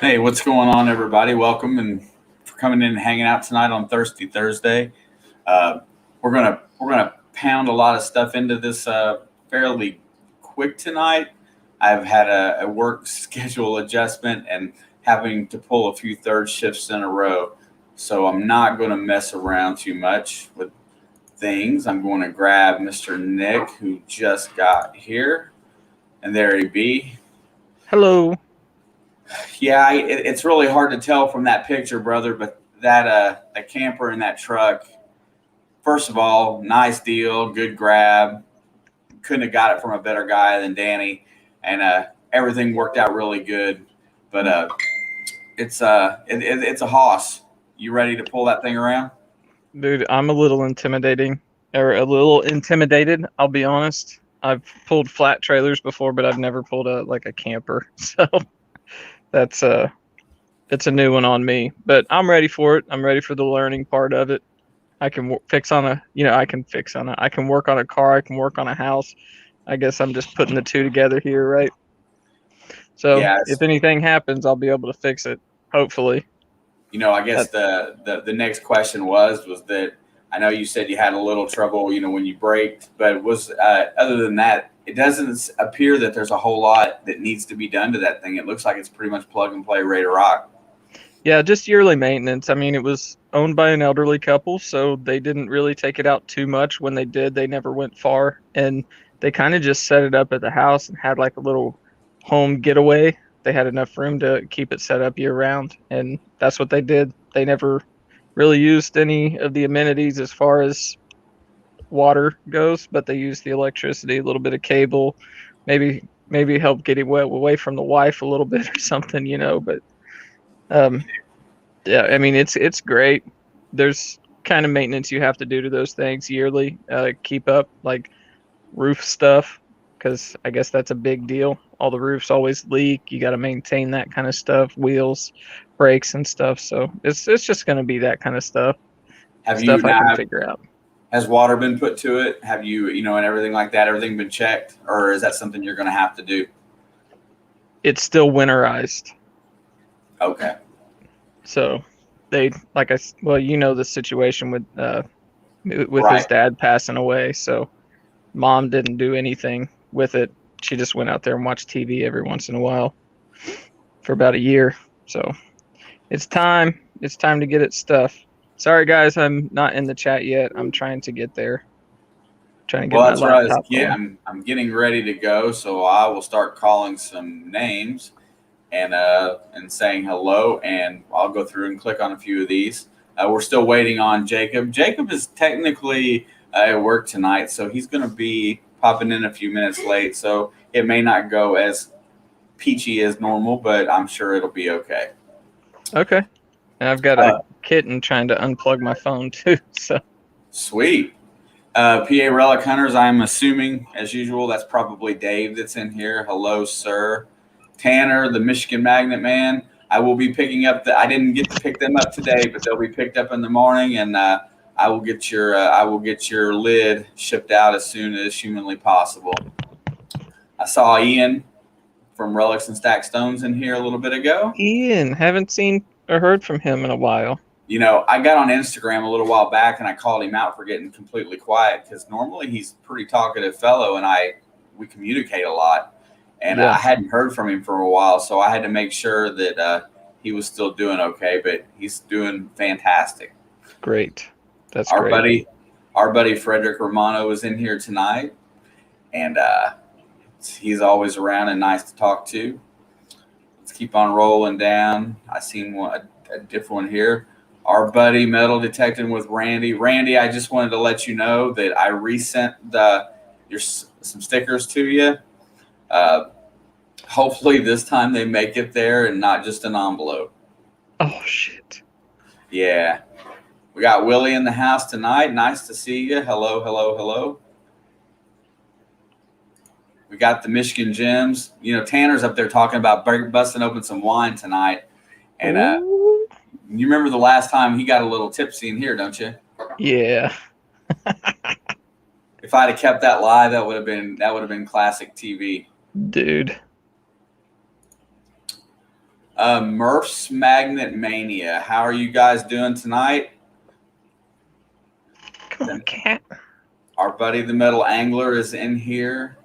Hey, what's going on, everybody? Welcome and for coming in and hanging out tonight on Thirsty Thursday. Uh, we're gonna pound a lot of stuff into this fairly quick tonight. I've had a work schedule adjustment and having to pull a few third shifts in a row, so I'm not going to mess around too much with things. I'm going to grab Mr. Nick, who just got here, and there he be. Hello. Yeah, it's really hard to tell from that picture, brother. But that camper in that truck. First of all, nice deal, good grab. Couldn't have got it from a better guy than Danny, and everything worked out really good. But it's a hoss. You ready to pull that thing around? Dude, I'm a little intimidating or a little intimidated, I'll be honest. I've pulled flat trailers before, but I've never pulled a camper. So that's it's a new one on me, but I'm ready for it. I'm ready for the learning part of it. I can fix on a, I can fix on a, I can work on a car, I can work on a house. I guess I'm just putting the two together here, right? So Yeah, if anything happens, I'll be able to fix it, hopefully. I guess That, the next question was that I know you said you had a little trouble, when you braked, but was other than that, it doesn't appear that there's a whole lot that needs to be done to that thing. It looks like it's pretty much plug and play, ready to rock. Yeah, just yearly maintenance. I mean, it was owned by an elderly couple, so they didn't really take it out too much. When they did, they never went far. And they kind of just set it up at the house and had like a little home getaway. They had enough room to keep it set up year round. And that's what they did. They never really used any of the amenities as far as water goes, but they used the electricity, a little bit of cable, maybe help get it away from the wife a little bit or something, But um, yeah, I mean it's great. There's kind of maintenance you have to do to those things yearly, keep up like roof stuff, because I guess that's a big deal. All the roofs always leak. You got to maintain that kind of stuff, wheels, brakes, and stuff. So it's just going to be that kind of Have you stuff I can now? figure out. Has water been put to it? Have you, and everything like that? Everything been checked, or is that something you're going to have to do? It's still winterized, Okay. so they well, the situation with his Right. dad passing away, so mom didn't do anything with it. She just went out there and watched TV every once in a while for about a year. So it's time. It's time to get it stuff. Sorry guys, I'm not in the chat yet. I'm trying to get there. Trying to get Well, my that's what I was laptop getting. going. I'm getting ready to go, so I will start calling some names and saying hello, and I'll go through and click on a few of these. We're still waiting on Jacob. Jacob is technically at work tonight, so he's going to be popping in a few minutes late. So it may not go as peachy as normal, but I'm sure it'll be okay. Okay. And I've got a Uh, kitten trying to unplug my phone too. So Sweet. PA Relic Hunters, I'm assuming, as usual, that's probably Dave that's in here. Hello, sir. Tanner, the Michigan Magnet Man. I will be picking up I didn't get to pick them up today, but they'll be picked up in the morning, and I will get your lid shipped out as soon as humanly possible. I saw Ian from Relics and Stack Stones in here a little bit ago. Ian, haven't seen or heard from him in a while. I got on Instagram a little while back and I called him out for getting completely quiet because normally he's a pretty talkative fellow and we communicate a lot. And I Yeah, hadn't heard from him for a while, so I had to make sure that he was still doing okay. But he's doing fantastic. great. That's Our great. buddy, our buddy Frederick Romano is in here tonight, and he's always around and nice to talk to. Let's keep on rolling down. I seen a different one here. Our buddy Metal Detecting with Randy. Randy, I just wanted to let you know that I resent some stickers to you. Uh, Hopefully this time they make it there and not just an envelope. Oh shit. Yeah. We got Willie in the house tonight. Nice to see you. Hello, hello, hello. We got the Michigan Gems. Tanner's up there talking about busting open some wine tonight. And Ooh. you remember the last time he got a little tipsy in here, don't you? Yeah, If I'd have kept that live, that would have been classic TV. dude. Murph's Magnet Mania. How are you guys doing tonight? Come on, cat. Our buddy the Metal Angler is in here.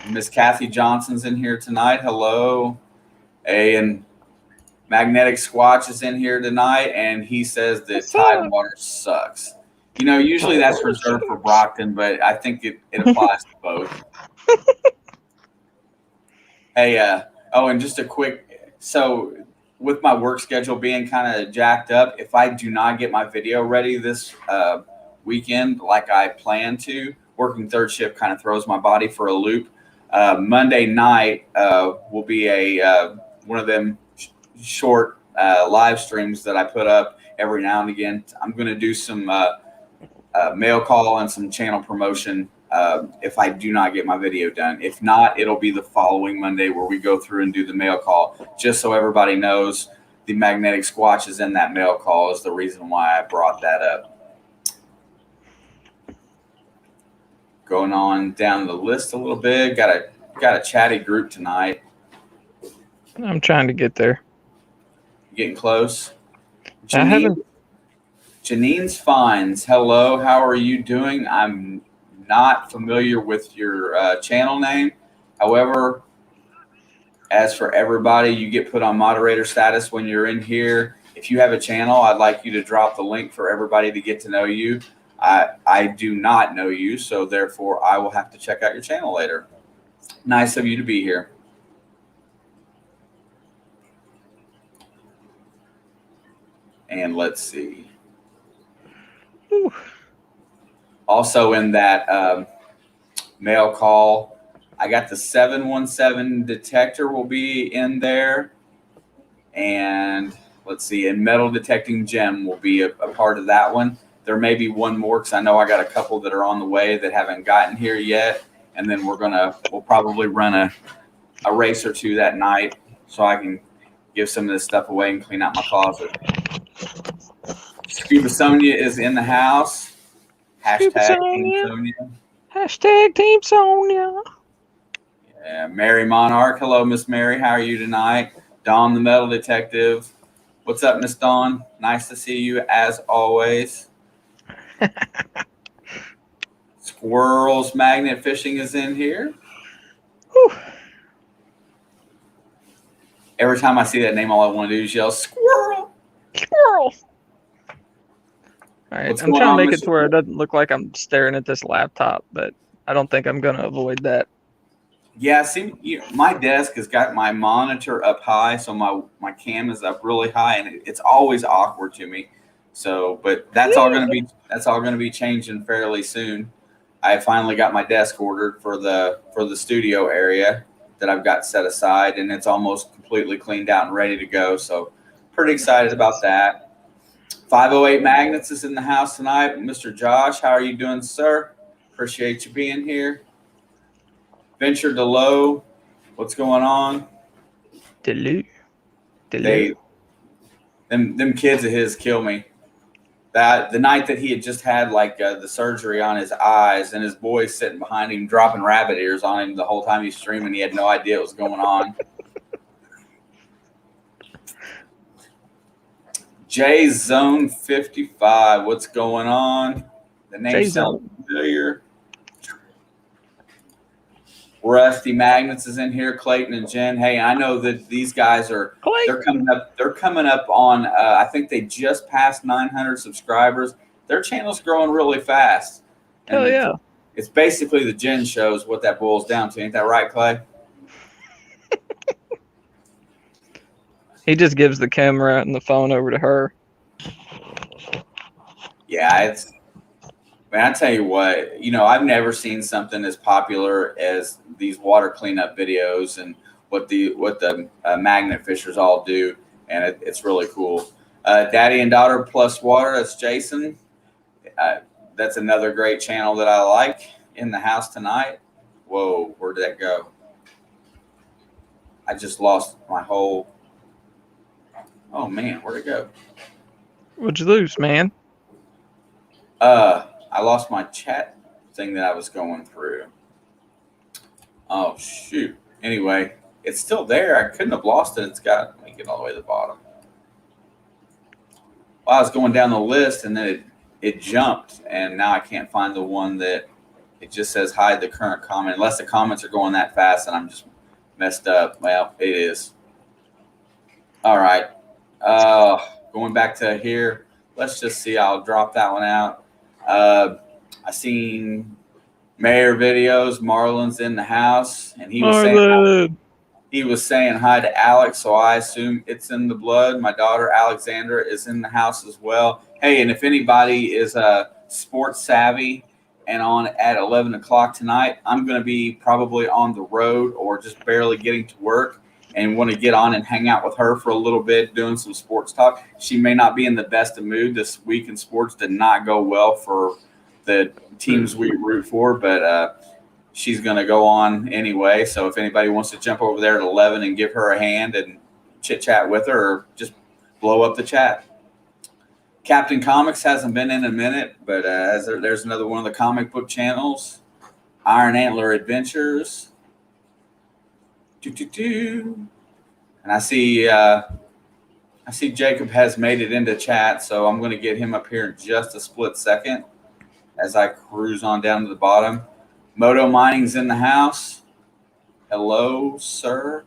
Miss Kathy Johnson's in here tonight. Hello. Hey, and Magnetic Squatch is in here tonight, and he says that What's up? Tidewater sucks. You know, usually that's reserved for Brockton, but I think it applies to both. Hey, and just a quick, so with my work schedule being kind of jacked up, if I do not get my video ready this weekend like I plan to, working third shift kind of throws my body for a loop. Monday night will be a one of them short live streams that I put up every now and again. I'm going to do some mail call and some channel promotion if I do not get my video done. If not, it'll be the following Monday where we go through and do the mail call, just so everybody knows the Magnetic Squatch is in that mail call is the reason why I brought that up. Going on down the list a little bit. Got a chatty group tonight. I'm trying to get there. Getting close. Janine's Finds. Hello, how are you doing? I'm not familiar with your channel name. However, as for everybody, you get put on moderator status when you're in here. If you have a channel, I'd like you to drop the link for everybody to get to know you. I do not know you, so therefore I will have to check out your channel later. Nice of you to be here. And let's see. Whew. Also in that mail call, I got the 717 detector will be in there. And let's see, and metal detecting gem will be a part of that one. There may be one more because I know I got a couple that are on the way that haven't gotten here yet. And then we'll probably run a race or two that night so I can give some of this stuff away and clean out my closet. Scuba Sonia is in the house. Hashtag Team Sonia. Hashtag Team Sonia. Yeah, Mary Monarch. Hello, Miss Mary. How are you tonight? Dawn the Metal Detective. What's up, Miss Dawn? Nice to see you as always. Squirrels Magnet Fishing is in here. Whew. Every time I see that name, all I want to do is yell, squirrel. Squirrel. All right, What's I'm going trying on, to make it Mr. to where it doesn't look like I'm staring at this laptop, but I don't think I'm going to avoid that. Yeah, see, my desk has got my monitor up high, so my cam is up really high, and it's always awkward to me. So, but that's all going to be changing fairly soon. I finally got my desk ordered for the studio area that I've got set aside, and it's almost completely cleaned out and ready to go. So, pretty excited about that. 508 Magnets is in the house tonight. Mr. Josh, how are you doing, sir? Appreciate you being here. Venture Delow, what's going on? Dilute. Them kids of his kill me. That the night that he had just had like the surgery on his eyes, and his boys sitting behind him dropping rabbit ears on him the whole time he's streaming. He had no idea what was going on. J Zone 55, what's going on? The name sounds familiar. Rusty Magnets is in here. Clayton and Jen. Hey, I know that these guys they're coming up on I think they just passed 900 subscribers. Their channel's growing really fast. Hell yeah. It's basically the Jen shows what that boils down to. Ain't that right, Clay? He just gives the camera and the phone over to her. Yeah, man, I tell you what, I've never seen something as popular as these water cleanup videos and what the magnet fishers all do, and it's really cool. Daddy and Daughter Plus Water, that's Jason. That's another great channel that I like. In the house tonight. Whoa, where did that go? I just lost my whole. Oh man, where'd it go? What'd you lose, man? I lost my chat thing that I was going through. Oh shoot. Anyway, It's still there. I couldn't have lost it. Let me get all the way to the bottom. Well, I was going down the list and then it jumped, and now I can't find the one that it just says hide the current comment, unless the comments are going that fast and I'm just messed up. Well, it is. All right. Going back to here, let's just see. I'll drop that one out. I seen Mayor videos. Marlon's in the house, and he was saying hi to Alex, so I assume it's in the blood. My daughter Alexandra is in the house as well. Hey, and if anybody is sports savvy and on at 11 o'clock tonight, I'm going to be probably on the road or just barely getting to work and want to get on and hang out with her for a little bit doing some sports talk. She may not be in the best of mood. This week in sports did not go well for the teams we root for, but she's going to go on anyway. So if anybody wants to jump over there at 11 and give her a hand and chit chat with her, or just blow up the chat. Captain Comics hasn't been in a minute, but there's another one of the comic book channels. Iron Antler Adventures. And I see Jacob has made it into chat, so I'm going to get him up here in just a split second as I cruise on down to the bottom. Moto Mining's in the house. Hello, sir.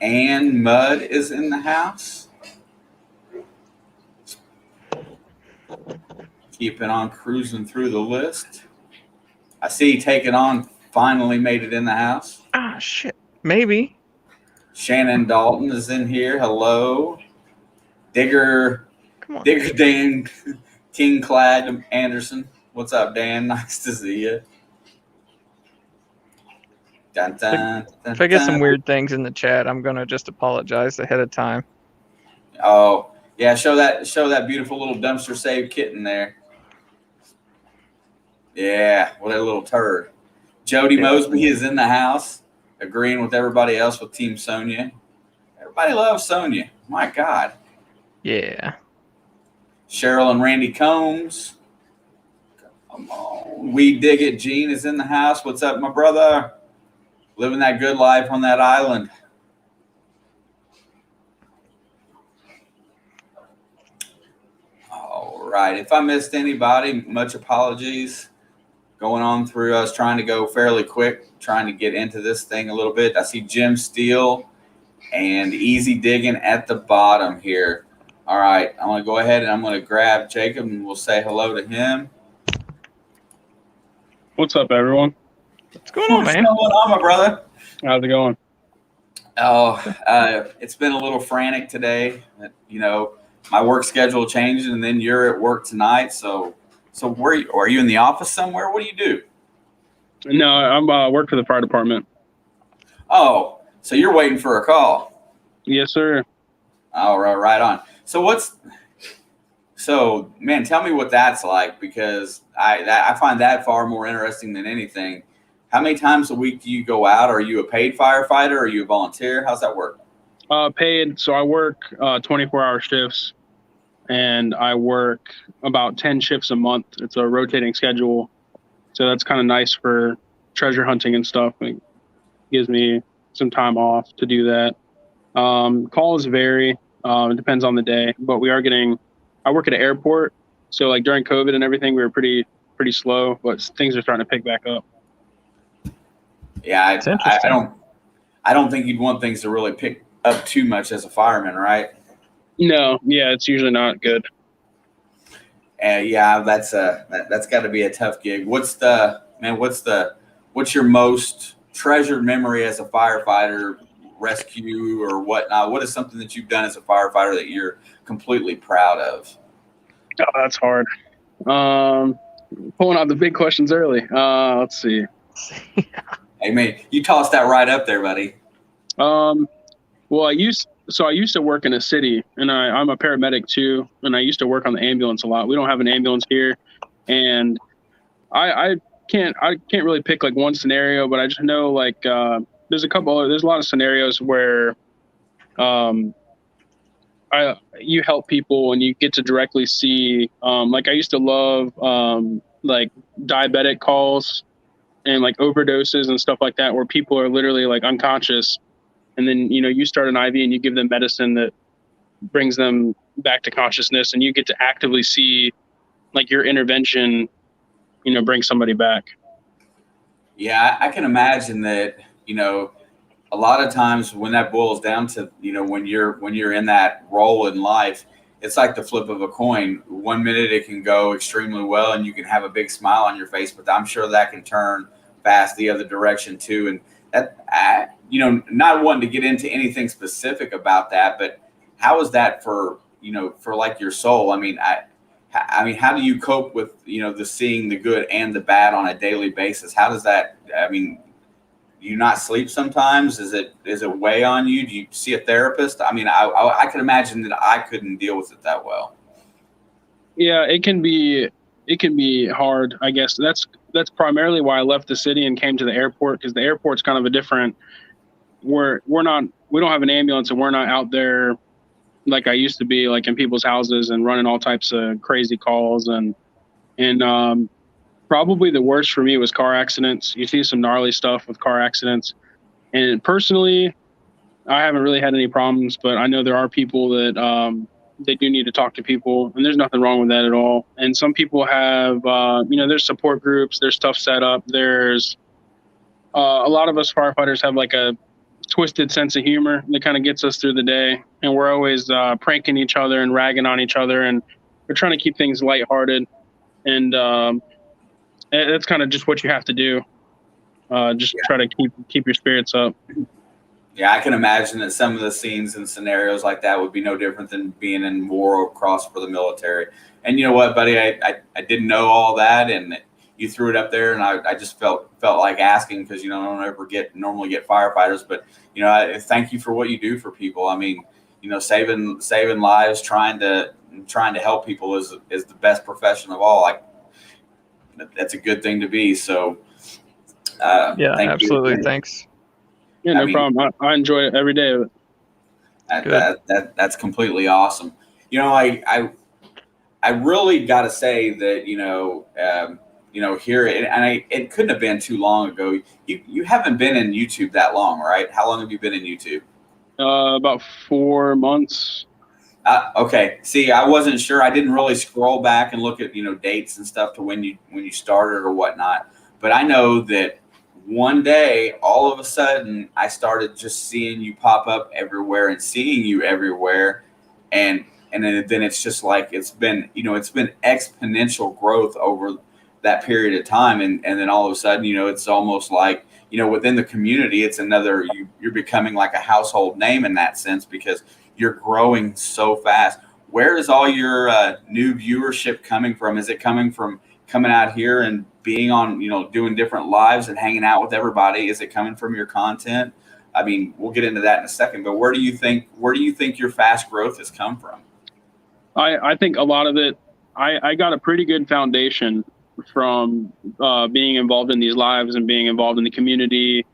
And Mud is in the house. Keeping on cruising through the list. I see Taking On finally made it in the house. Ah, shit. Maybe. Shannon Dalton is in here. Hello. Digger Dan King Clad Anderson. What's up, Dan? Nice to see you. Dun, dun, dun, if I get some weird things in the chat, I'm gonna just apologize ahead of time. Oh, yeah, show that beautiful little dumpster save kitten there. Yeah, what a little turd. Jody Mosby is in the house, agreeing with everybody else with Team Sonia. Everybody loves Sonia. My God. Yeah. Cheryl and Randy Combs. Come on. We Dig It. Gene is in the house. What's up, my brother? Living that good life on that island. All right. If I missed anybody, much apologies. Going on through, I was trying to go fairly quick, trying to get into this thing a little bit. I see Jim Steele and Easy Digging at the bottom here. All right. I'm going to go ahead and I'm going to grab Jacob and we'll say hello to him. What's up, everyone? What's going on, man? What's going on, my brother? How's it going? Oh, it's been a little frantic today. You know, my work schedule changed, and then you're at work tonight. So where are you in the office somewhere? What do you do? No, I'm work for the fire department. Oh, so you're waiting for a call? Yes, sir. All right, right on. So man, tell me what that's like, because I find that far more interesting than anything. How many times a week do you go out? Are you a paid firefighter? Are you a volunteer? How's that work? Paid. So I work 24-hour shifts, and I work about 10 shifts a month. It's a rotating schedule. So that's kind of nice for treasure hunting and stuff. It gives me some time off to do that. Calls vary. It depends on the day, but I work at an airport. So like during COVID and everything, we were pretty slow, but things are starting to pick back up. Yeah, I don't think you'd want things to really pick up too much as a fireman, right? No, yeah, it's usually not good. Yeah, that's got to be a tough gig. What's your most treasured memory as a firefighter, rescue or whatnot? What is something that you've done as a firefighter that you're completely proud of? Oh, that's hard. Pulling out the big questions early. Let's see. Hey man, you tossed that right up there, buddy. Well, I used to work in a city, and I'm a paramedic too, and I used to work on the ambulance a lot. We don't have an ambulance here, and I can't really pick like one scenario, but I just know like there's a lot of scenarios where you help people and you get to directly see like I used to love like diabetic calls and like overdoses and stuff like that, where people are literally like unconscious and then you start an IV and you give them medicine that brings them back to consciousness, and you get to actively see like your intervention bring somebody back. Yeah, I can imagine that, a lot of times when that boils down to, when you're in that role in life, it's like the flip of a coin. 1 minute it can go extremely well and you can have a big smile on your face, but I'm sure that can turn fast the other direction too. And that, not wanting to get into anything specific about that, but how is that for, for like your soul? I mean, how do you cope with, the seeing the good and the bad on a daily basis? How does that, do you not sleep sometimes? Is it weigh on you? Do you see a therapist? I mean, I can imagine that I couldn't deal with it that well. Yeah, it can be hard. I guess that's primarily why I left the city and came to the airport, because the airport's kind of a different. We don't have an ambulance, and we're not out there like I used to be, like in people's houses and running all types of crazy calls. And probably the worst for me was car accidents. You see some gnarly stuff with car accidents. And personally, I haven't really had any problems, but I know there are people that they do need to talk to people, and there's nothing wrong with that at all. And some people have, there's support groups, there's stuff set up. There's a lot of us firefighters have like a twisted sense of humor that kind of gets us through the day. And we're always pranking each other and ragging on each other, and we're trying to keep things lighthearted. And that's kind of just what you have to do. Just try to keep your spirits up. Yeah, I can imagine that some of the scenes and scenarios like that would be no different than being in war across for the military. And you know what, buddy, I didn't know all that, and you threw it up there, and I just felt like asking, because I don't ever normally get firefighters, but I thank you for what you do for people. I mean, saving lives, trying to help people is the best profession of all. Like, that's a good thing to be. So Yeah, thank absolutely. you. Thanks. Yeah, no problem. I enjoy it every day of it. That's completely awesome. I really got to say that here, and it couldn't have been too long ago. You haven't been in YouTube that long, right? How long have you been in YouTube? About 4 months. Okay. See, I wasn't sure. I didn't really scroll back and look at dates and stuff to when you started or whatnot. But I know that one day, all of a sudden, I started just seeing you pop up everywhere and seeing you everywhere, and then it's just like it's been exponential growth over that period of time, and then all of a sudden, it's almost like within the community, it's another you're becoming like a household name in that sense, because you're growing so fast. Where is all your new viewership coming from? Is it coming out here and being on, doing different lives and hanging out with everybody? Is it coming from your content? I mean, we'll get into that in a second, but where do you think your fast growth has come from? I think a lot of it, I got a pretty good foundation from being involved in these lives and being involved in the community.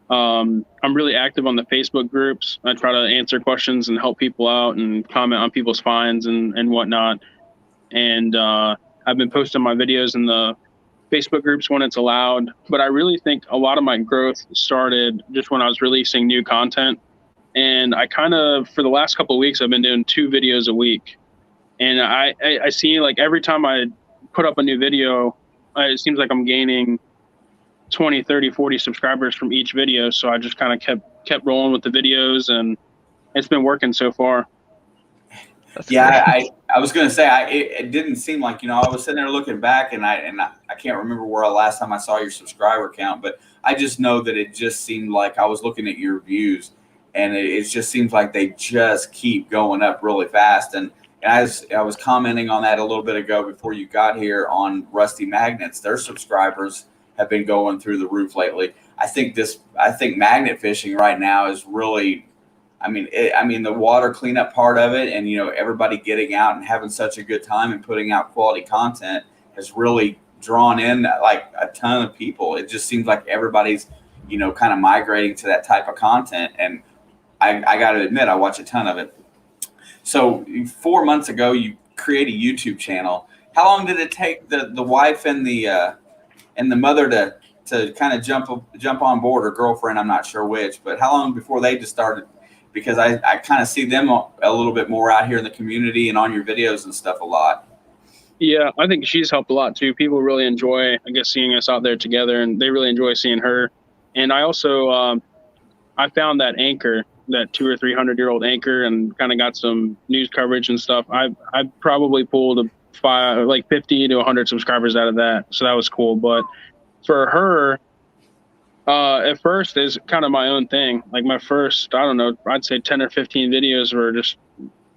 I'm really active on the Facebook groups. I try to answer questions and help people out and comment on people's finds and whatnot. And I've been posting my videos in the Facebook groups when it's allowed. But I really think a lot of my growth started just when I was releasing new content. And I kind of, for the last couple of weeks, I've been doing 2 videos a week. And I see, like, every time I put up a new video, it seems like I'm gaining 20, 30, 40 subscribers from each video. So I just kind of kept rolling with the videos, and it's been working so far. Yeah, I was going to say, it didn't seem like, I was sitting there looking back, and I can't remember where last time I saw your subscriber count, but I just know that it just seemed like I was looking at your views, and it just seems like they just keep going up really fast. And as I was commenting on that a little bit ago before you got here on Rusty Magnets, their subscribers have been going through the roof lately. I think magnet fishing right now is really, I mean, the water cleanup part of it, and everybody getting out and having such a good time and putting out quality content has really drawn in like a ton of people. It just seems like everybody's kind of migrating to that type of content, and I got to admit, I watch a ton of it. So 4 months ago, you create a YouTube channel. How long did it take the wife and the mother to kind of jump on board, or girlfriend, I'm not sure which, but how long before they just started? Because I kind of see them a little bit more out here in the community and on your videos and stuff a lot. Yeah, I think she's helped a lot too. People really enjoy, I guess, seeing us out there together, and they really enjoy seeing her. And I also, I found that anchor, that 200 or 300-year-old anchor, and kind of got some news coverage and stuff. I probably pulled 50 to 100 subscribers out of that, so that was cool. But for her, at first, is kind of my own thing. Like my first, I don't know, I'd say 10 or 15 videos were just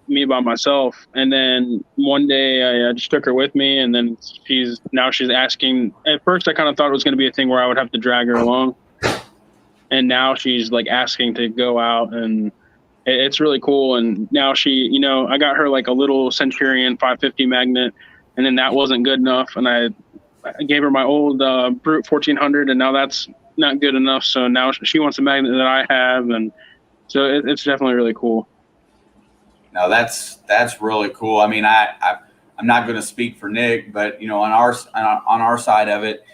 me by myself. And then one day I just took her with me, and then she's asking. At first I kind of thought it was going to be a thing where I would have to drag her along, and now she's like asking to go out, and it's really cool. And now she, I got her like a little Centurion 550 magnet, and then that wasn't good enough, and I gave her my old Brute 1400, and now that's not good enough, so now she wants a magnet that I have, and so it's definitely really cool. No, that's really cool. I mean, I'm not going to speak for Nick, but on our side of it,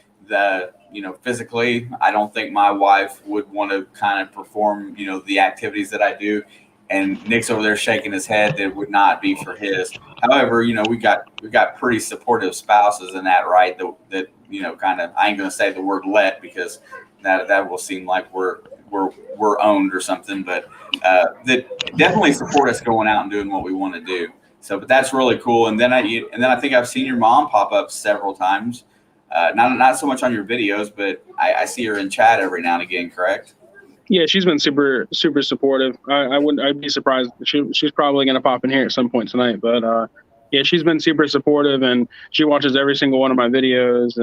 physically, I don't think my wife would want to kind of perform the activities that I do. And Nick's over there shaking his head that would not be for his. However, we got pretty supportive spouses in that, right? That kind of, I ain't going to say the word let, because that will seem like we're owned or something, but that definitely support us going out and doing what we want to do. So, but that's really cool. And then I think I've seen your mom pop up several times. Not so much on your videos, but I see her in chat every now and again. Correct? Yeah, she's been super supportive. I'd be surprised. She's probably going to pop in here at some point tonight. But yeah, she's been super supportive, and she watches every single one of my videos.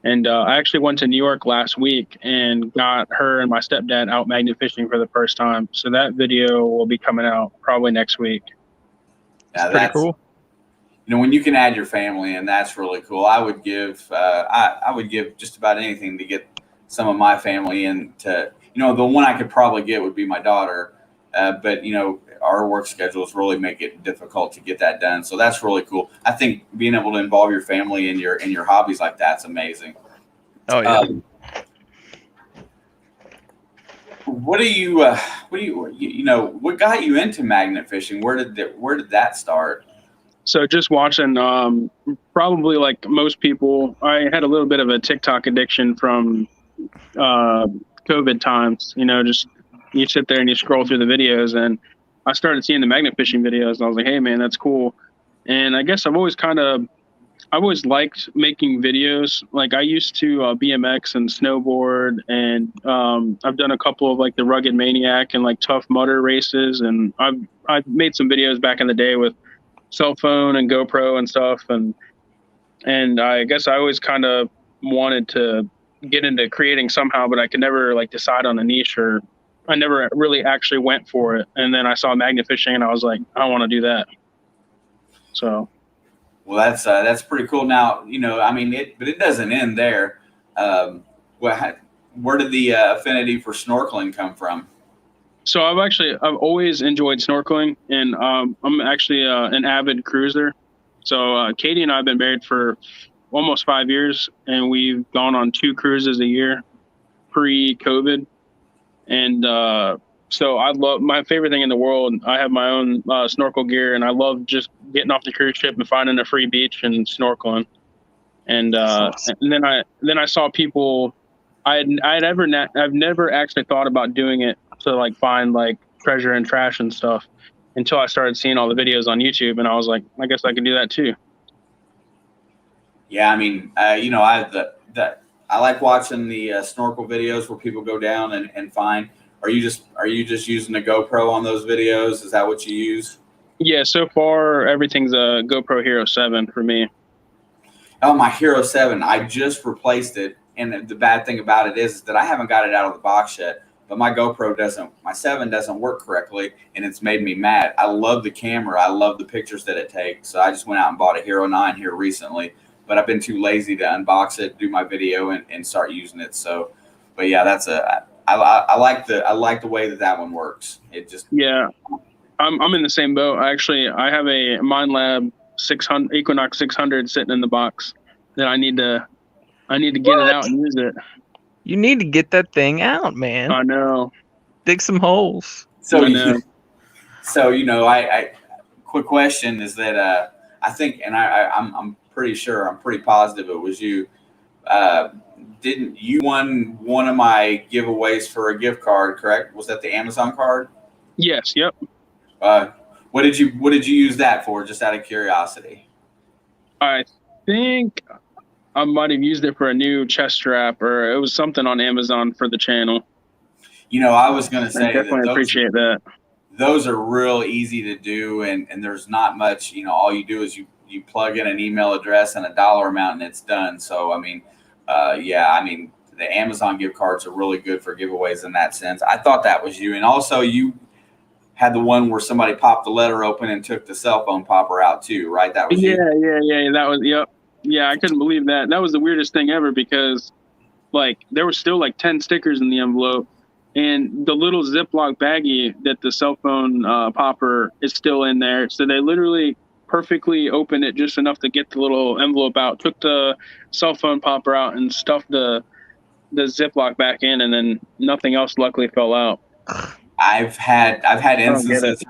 And I actually went to New York last week and got her and my stepdad out magnet fishing for the first time. So that video will be coming out probably next week. Yeah, that's pretty cool. When you can add your family, and that's really cool. I would give I would give just about anything to get some of my family into. The one I could probably get would be my daughter, but our work schedules really make it difficult to get that done. So that's really cool. I think being able to involve your family in your hobbies like that's amazing. Oh yeah. What got you into magnet fishing? Where did that start? So just watching, probably like most people, I had a little bit of a TikTok addiction from COVID times. Just you sit there and you scroll through the videos, and I started seeing the magnet fishing videos, and I was like, hey man, that's cool. And I guess I've always liked making videos. Like I used to BMX and snowboard, and I've done a couple of like the Rugged Maniac and like Tough Mudder races, and I've made some videos back in the day with cell phone and GoPro and stuff, and I guess I always kind of wanted to get into creating somehow, but I could never like decide on a niche, or I never really actually went for it. And then I saw magnet fishing, and I was like, I want to do that. So, well, that's pretty cool. Now, but it doesn't end there. Where did the affinity for snorkeling come from? So I've always enjoyed snorkeling, and I'm actually an avid cruiser. So Katie and I have been married for almost 5 years, and we've gone on 2 cruises a year pre-COVID. And so I love, my favorite thing in the world, I have my own snorkel gear, and I love just getting off the cruise ship and finding a free beach and snorkeling. And then I saw people, I've never actually thought about doing it to like find like treasure and trash and stuff until I started seeing all the videos on YouTube, and I was like, I guess I can do that too. Yeah, I like watching the snorkel videos where people go down and find. Are you just using a GoPro on those videos? Is that what you use? Yeah, so far everything's a GoPro Hero 7 for me. Oh, my Hero 7, I just replaced it, and the bad thing about it is that I haven't got it out of the box yet. But my 7 doesn't work correctly, and it's made me mad. I love the camera. I love the pictures that it takes. So I just went out and bought a Hero 9 here recently, but I've been too lazy to unbox it, do my video, and start using it. So, but yeah, I like the way that one works. It just, yeah, I'm in the same boat. I have a minelab 600 Equinox 600 sitting in the box that I need to I need to get it out and use it. You need to get that thing out, man. I know. Dig some holes. So I know. I quick question is that I think, and I'm pretty sure, I'm pretty positive it was you. Didn't you won one of my giveaways for a gift card? Correct? Was that the Amazon card? Yes. Yep. What did you use that for? Just out of curiosity. I think I might have used it for a new chest strap, or it was something on Amazon for the channel. I was going to say I definitely appreciate that. Those are real easy to do, and there's not much. All you do is you plug in an email address and a dollar amount, and it's done. So the Amazon gift cards are really good for giveaways in that sense. I thought that was you, and also you had the one where somebody popped the letter open and took the cell phone popper out too, right? That was you. Yeah. That was, yep. Yeah, I couldn't believe that. That was the weirdest thing ever because, there were still 10 stickers in the envelope, and the little Ziploc baggie that the cell phone popper is still in there. So they literally perfectly opened it just enough to get the little envelope out, took the cell phone popper out, and stuffed the Ziploc back in, and then nothing else luckily fell out. I've had instances.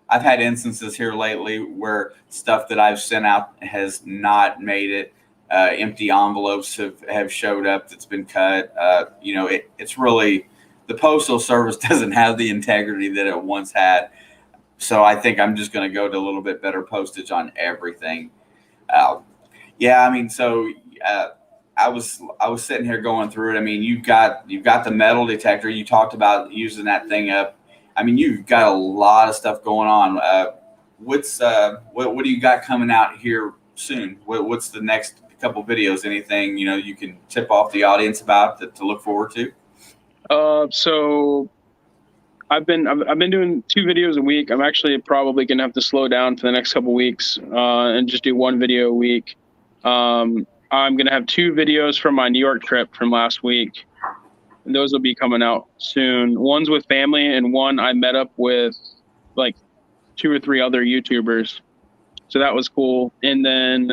I've had instances here lately where stuff that I've sent out has not made it. Empty envelopes have showed up that's been cut. It's really, the Postal Service doesn't have the integrity that it once had. So I think I'm just going to go to a little bit better postage on everything. I was sitting here going through it. I mean, you've got the metal detector. You talked about using that thing up. I mean, you've got a lot of stuff going on. What do you got coming out here soon? What's the next couple videos? Anything you can tip off the audience about to look forward to? So I've been doing 2 videos a week. I'm actually probably gonna have to slow down for the next couple weeks and just do 1 video a week. I'm gonna have 2 videos from my New York trip from last week. And those will be coming out soon. One's with family, and one I met up with 2 or 3 other YouTubers. So that was cool. And then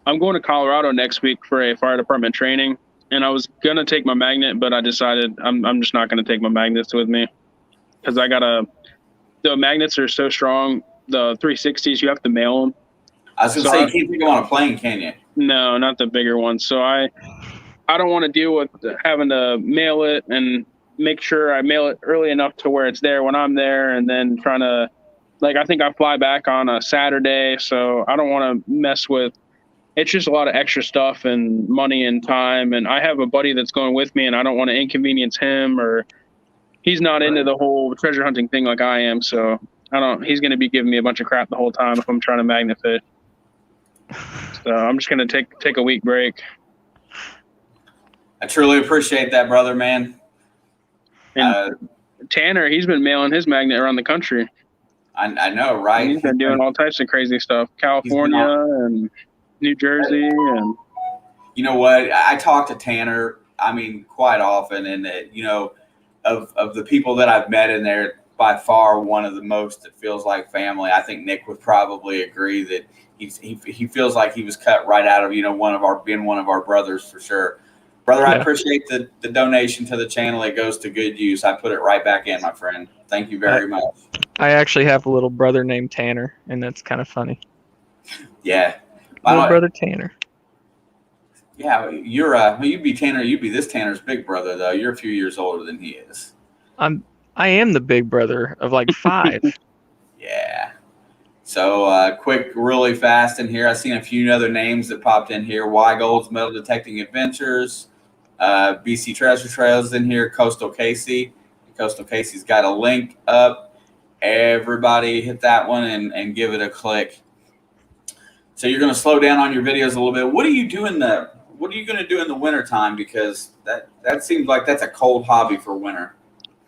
I'm going to Colorado next week for a fire department training. And I was going to take my magnet, but I decided I'm just not going to take my magnets with me. Because the magnets are so strong. The 360s, you have to mail them. I was going to say, you can't take them on a plane, can you? No, not the bigger ones. So I don't want to deal with having to mail it and make sure I mail it early enough to where it's there when I'm there, and then trying to, I think I fly back on a Saturday, so I don't want to mess with, it's just a lot of extra stuff and money and time, and I have a buddy that's going with me, and I don't want to inconvenience him, or he's not into the whole treasure hunting thing like I am, so he's going to be giving me a bunch of crap the whole time if I'm trying to magnet fish. So I'm just going to take a week break. I truly appreciate that, brother, man. And Tanner, he's been mailing his magnet around the country. I know, right? He's been doing all types of crazy stuff. California and New Jersey. And you know what? I talk to Tanner, quite often. And, of the people that I've met in there, by far one of the most that feels like family. I think Nick would probably agree that he feels like he was cut right out of, one of our brothers for sure. Brother, yeah. I appreciate the donation to the channel. It goes to good use. I put it right back in, my friend. Thank you very much. I actually have a little brother named Tanner, and that's kind of funny. Yeah. Little brother Tanner. Yeah, you'd be Tanner. You'd be this Tanner's big brother, though. You're a few years older than he is. I am the big brother of 5. Yeah. So quick, really fast in here. I've seen a few other names that popped in here. Weigold's Metal Detecting Adventures. BC Treasure Trails in here. Coastal Casey. Coastal Casey's got a link up. Everybody hit that one and give it a click. So you're going to slow down on your videos a little bit. What are you going to do in the wintertime? Because that seems like that's a cold hobby for winter.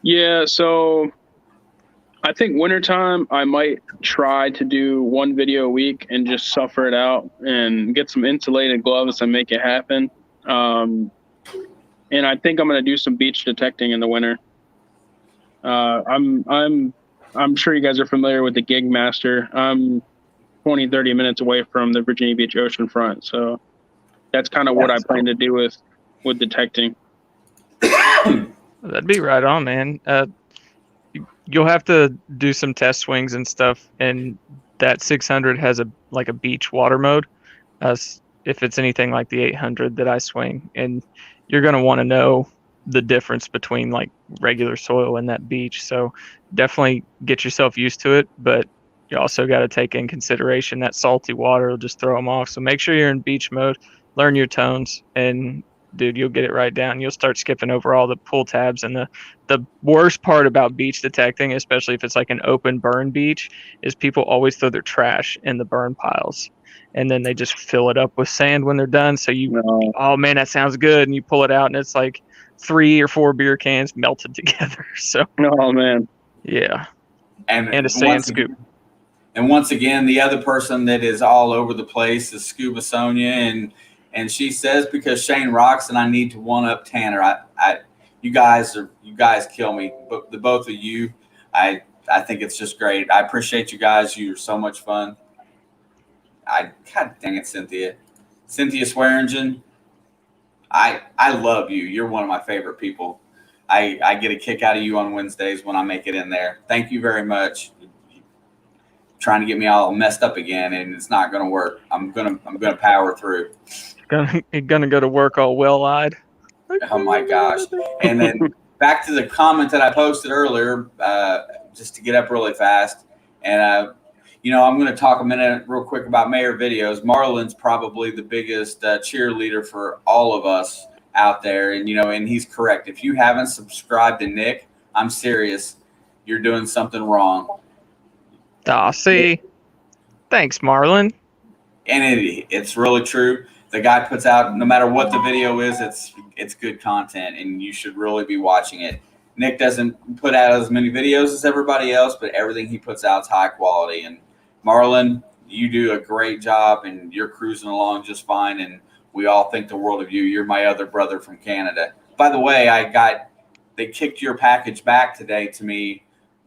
Yeah, so I think wintertime I might try to do 1 video a week and just suffer it out and get some insulated gloves and make it happen. And I think I'm going to do some beach detecting in the winter. I'm sure you guys are familiar with the Gig Master. I'm 20-30 minutes away from the Virginia Beach oceanfront, so that's kind of what I plan to do with detecting. That'd be right on, man. You'll have to do some test swings and stuff, and that 600 has a beach water mode. If it's anything like the 800 that I swing, and you're gonna want to know the difference between like regular soil and that beach. So definitely get yourself used to it, but you also got to take in consideration that salty water will just throw them off. So make sure you're in beach mode, learn your tones, and dude, you'll get it right down. You'll start skipping over all the pull tabs. And the worst part about beach detecting, especially if it's like an open burn beach, is people always throw their trash in the burn piles, and then they just fill it up with sand when they're done. So oh man, that sounds good, and you pull it out, and it's like 3 or 4 beer cans melted together. So oh man, yeah, and a sand scoop. And once again, the other person that is all over the place is Scuba Sonia, and she says because Shane rocks and I need to one up Tanner. You guys kill me, but the both of you, I think it's just great. I appreciate you guys. You're so much fun. God dang it, Cynthia Swearingen. I love you. You're one of my favorite people. I get a kick out of you on Wednesdays when I make it in there. Thank you very much. Trying to get me all messed up again, and it's not going to work. I'm gonna power through. Gonna go to work all well-eyed. Oh my gosh! And then back to the comment that I posted earlier, just to get up really fast. And I'm going to talk a minute real quick about Mayor videos. Marlon's probably the biggest cheerleader for all of us out there, and he's correct. If you haven't subscribed to Nick, I'm serious, you're doing something wrong. See, thanks, Marlon. And it's really true. The guy puts out, no matter what the video is, it's good content, and you should really be watching it. Nick doesn't put out as many videos as everybody else, but everything he puts out is high quality. And Marlon, you do a great job, and you're cruising along just fine, and we all think the world of you. You're my other brother from Canada. By the way, they kicked your package back today to me.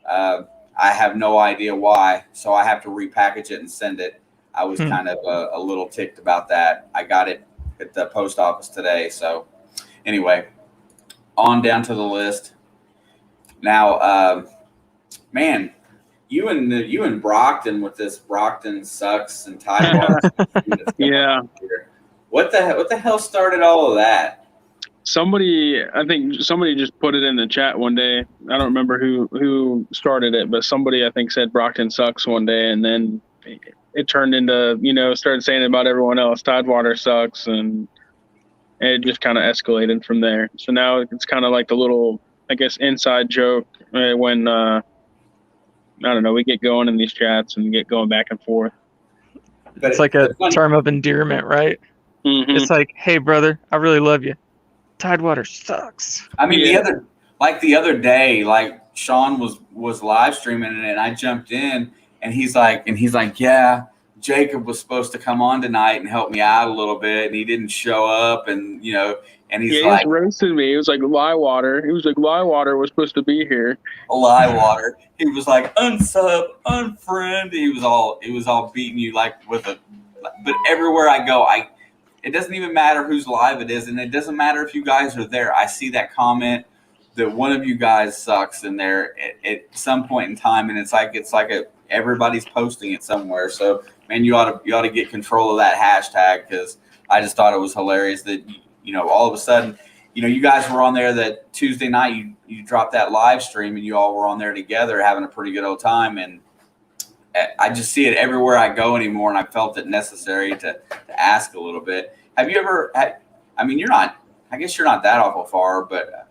I have no idea why, so I have to repackage it and send it. I was kind of a little ticked about that. I got it at the post office today. So anyway, on down to the list. Now, man, you and Brockton with this Brockton sucks and Tidewater. Yeah. What the hell started all of that? I think somebody just put it in the chat one day. I don't remember who started it, but somebody I think said Brockton sucks one day, and then it turned into, started saying about everyone else. Tidewater sucks, and it just kind of escalated from there. So now it's kind of like a little, I guess, inside joke when I don't know, we get going in these chats and get going back and forth. It's like a term of endearment, right? Mm-hmm. It's like, hey brother, I really love you. Tidewater sucks. I mean, the other day, like Sean was live streaming it, and I jumped in, and he's like, yeah, Jacob was supposed to come on tonight and help me out a little bit, and he didn't show up, and and he's like, he was roasting me. He was like, Liewater. He was like, Liewater was supposed to be here. Liewater. He was like, unsub, unfriend. He was all beating you like with a. But everywhere I go, it doesn't even matter whose live it is, and it doesn't matter if you guys are there. I see that comment that one of you guys sucks in there at some point in time, and it's like everybody's posting it somewhere. So, man, you ought to get control of that hashtag, because I just thought it was hilarious that all of a sudden, you guys were on there that Tuesday night. You dropped that live stream, and you all were on there together having a pretty good old time, and I just see it everywhere I go anymore, and I felt it necessary to ask a little bit. Have you ever? I mean, I guess you're not that awful far, but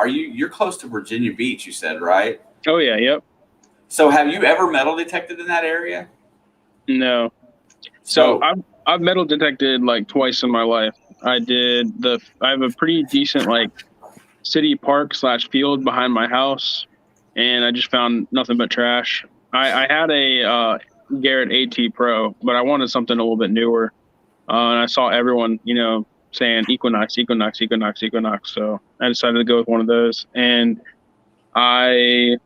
you're close to Virginia Beach? You said, right? Oh yeah, yep. So, have you ever metal detected in that area? No. So I've metal detected like twice in my life. I have a pretty decent like city park / field behind my house, and I just found nothing but trash. I had a Garrett AT Pro, but I wanted something a little bit newer. And I saw everyone, saying Equinox. So I decided to go with one of those. And trying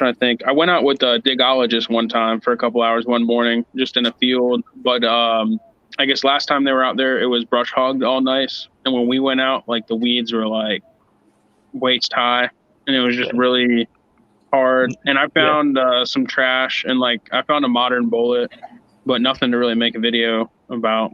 to think, I went out with a digologist one time for a couple hours one morning, just in a field. But I guess last time they were out there, it was brush hogged all nice. And when we went out, like the weeds were like waist high, and it was just really hard. And I found some trash, and like I found a modern bullet, but nothing to really make a video about.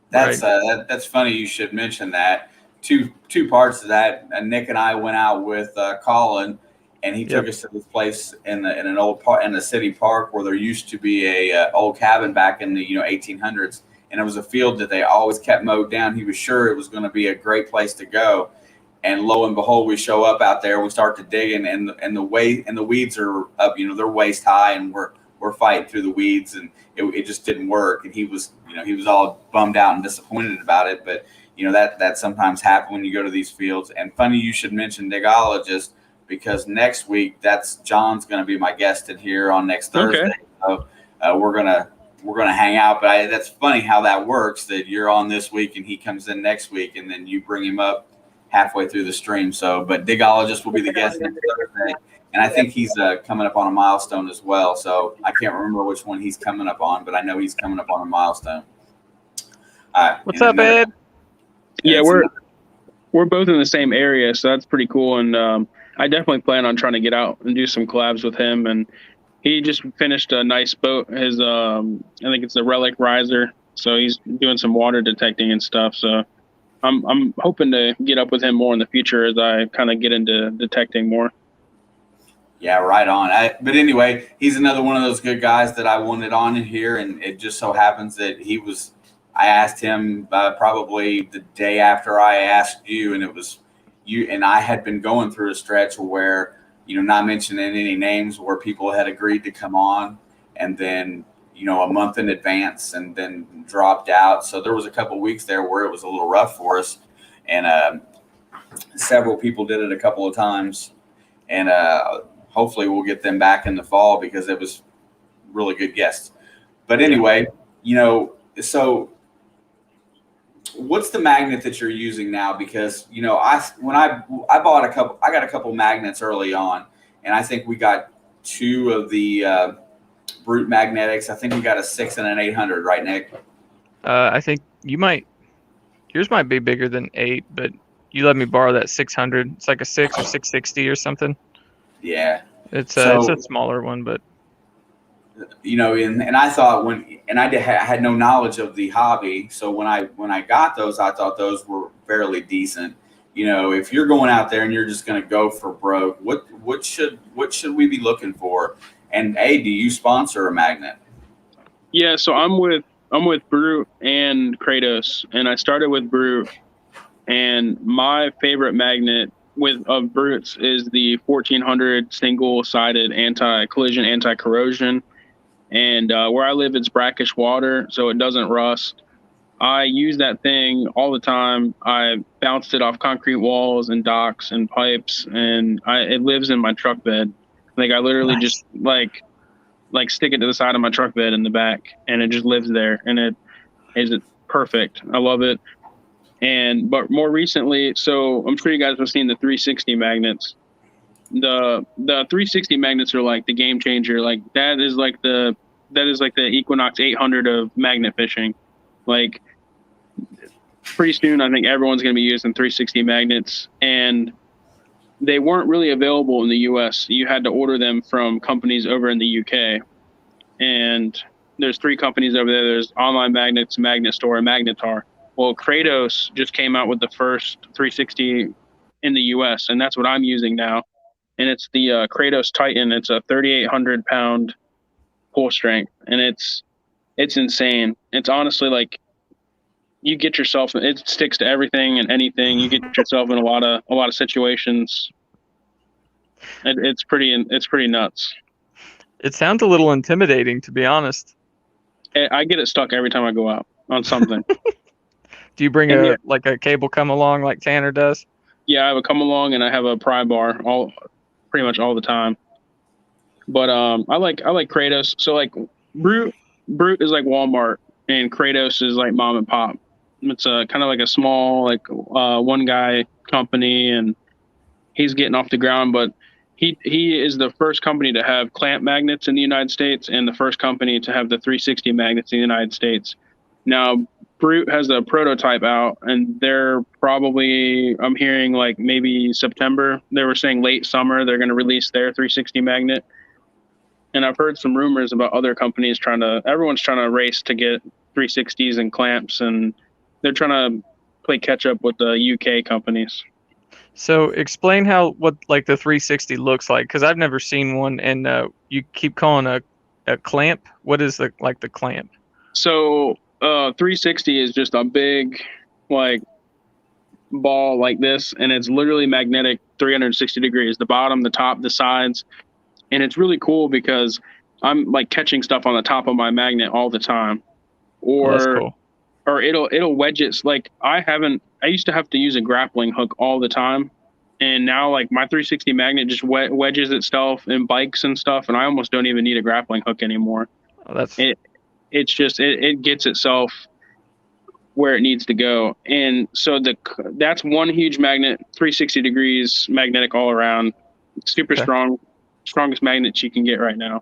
That's that's funny. You should mention that. Two parts of that. Nick and I went out with Colin, and he took us to this place in an old park in the city park where there used to be a old cabin back in the 1800s, and it was a field that they always kept mowed down. He was sure it was going to be a great place to go, and lo and behold, we show up out there. We start to dig, and the weeds are up. They're waist high, and we're fighting through the weeds, and it just didn't work. And he was all bummed out and disappointed about it. But that sometimes happens when you go to these fields. And funny you should mention digologist, because next week John's going to be my guest in here on next Thursday. Okay. So we're gonna hang out. But that's funny how that works. That you're on this week and he comes in next week, and then you bring him up halfway through the stream. So, but digologist will be the guest next Thursday. And I think he's coming up on a milestone as well. So I can't remember which one he's coming up on, but I know he's coming up on a milestone. What's up, Ed? Yeah, we're both in the same area, so that's pretty cool. And I definitely plan on trying to get out and do some collabs with him. And he just finished a nice boat. His I think it's the Relic Riser. So he's doing some water detecting and stuff. So I'm hoping to get up with him more in the future as I kind of get into detecting more. Yeah, right on. But anyway, he's another one of those good guys that I wanted on in here, and it just so happens that I asked him probably the day after I asked you, and it was you, and I had been going through a stretch where, not mentioning any names, where people had agreed to come on, and then, a month in advance, and then dropped out. So there was a couple of weeks there where it was a little rough for us, and several people did it a couple of times, and hopefully we'll get them back in the fall because it was really good guests. But anyway, so what's the magnet that you're using now? Because I got a couple magnets early on, and I think we got two of the Brute magnetics. I think we got a 6 and an 800, right, Nick? I think yours might be bigger than 8, but you let me borrow that 600. It's like a 6 or 660 or something. Yeah, it's a smaller one, but and I thought I had no knowledge of the hobby, so when I got those, I thought those were fairly decent. If you're going out there and you're just going to go for broke, what should we be looking for? And do you sponsor a magnet? Yeah, so I'm with Brute and Kratos, and I started with Brute, and my favorite magnet of Brutes is the 1400 single-sided anti-collision, anti-corrosion. And where I live, it's brackish water, so it doesn't rust. I use that thing all the time. I bounced it off concrete walls and docks and pipes, and it lives in my truck bed. Like I literally just like stick it to the side of my truck bed in the back, and it just lives there, and it is perfect. I love it. But more recently, so I'm sure you guys have seen the 360 magnets. The 360 magnets are like the game changer. Like that is like the Equinox 800 of magnet fishing. Like pretty soon, I think everyone's going to be using 360 magnets, and they weren't really available in the US. You had to order them from companies over in the UK. And there's 3 companies over there. There's Online Magnets, Magnet Store, and Magnetar. Well, Kratos just came out with the first 360 in the US, and that's what I'm using now. And it's the Kratos Titan. It's a 3,800 pound pull strength, and it's insane. It's honestly like you get yourself, it sticks to everything and anything. You get yourself in a lot of situations. It's pretty nuts. It sounds a little intimidating, to be honest. I get it stuck every time I go out on something. Do you bring a cable come along like Tanner does? Yeah, I have a come along and I have a pry bar pretty much all the time. But I like Kratos. So like Brute is like Walmart, and Kratos is like mom and pop. It's kind of like a small one guy company, and he's getting off the ground. But he is the first company to have clamp magnets in the United States, and the first company to have the 360 magnets in the United States. Now, Brute has a prototype out, and they're probably, I'm hearing like maybe September. They were saying late summer they're going to release their 360 magnet. And I've heard some rumors about other companies everyone's trying to race to get 360s and clamps, and they're trying to play catch up with the UK companies. So explain what like the 360 looks like, because I've never seen one, and you keep calling a clamp. What is the clamp? So 360 is just a big like ball like this, and it's literally magnetic 360 degrees, the bottom, the top, the sides. And it's really cool because I'm like catching stuff on the top of my magnet all the time. Oh, that's Or cool. or it'll wedge it. Like I used to have to use a grappling hook all the time, and now like my 360 magnet just wedges itself in bikes and stuff, and I almost don't even need a grappling hook anymore. Oh, that's It's just it gets itself where it needs to go. And so that's one huge magnet, 360 degrees magnetic all around, super okay. strong, strongest magnets you can get right now.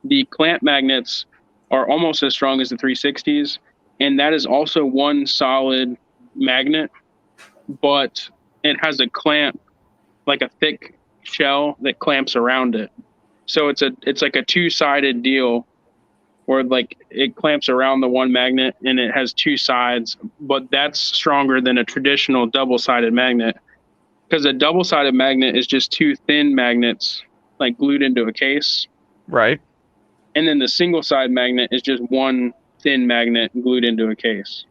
The clamp magnets are almost as strong as the 360s, and that is also one solid magnet, but it has a clamp, like a thick shell that clamps around it. So it's like a two-sided deal where like it clamps around the one magnet and it has two sides, but that's stronger than a traditional double-sided magnet, because a double-sided magnet is just two thin magnets like glued into a case. Right. And then the single side magnet is just one thin magnet glued into a case.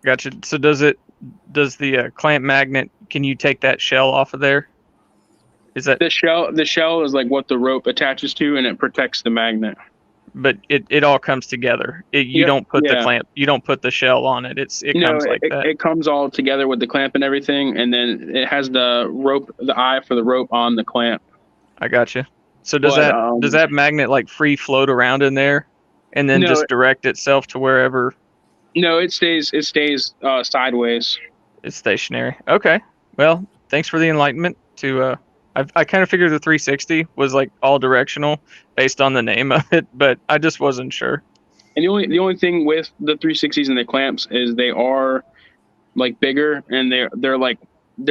Gotcha. So does the clamp magnet, can you take that shell off of there? Is that the shell is like what the rope attaches to, and it protects the magnet. But it all comes together. You Yep, don't put the yeah. clamp, you don't put the shell on it. It comes like that. It comes all together with the clamp and everything, and then it has the rope, the eye for the rope on the clamp. I gotcha. So does But, that magnet like free float around in there, and then just direct itself to wherever? No, it stays sideways. It's stationary. Okay. Well, thanks for the enlightenment. I kind of figured the 360 was like all directional based on the name of it, but I just wasn't sure. And the only thing with the 360s and the clamps is they are like bigger, and they're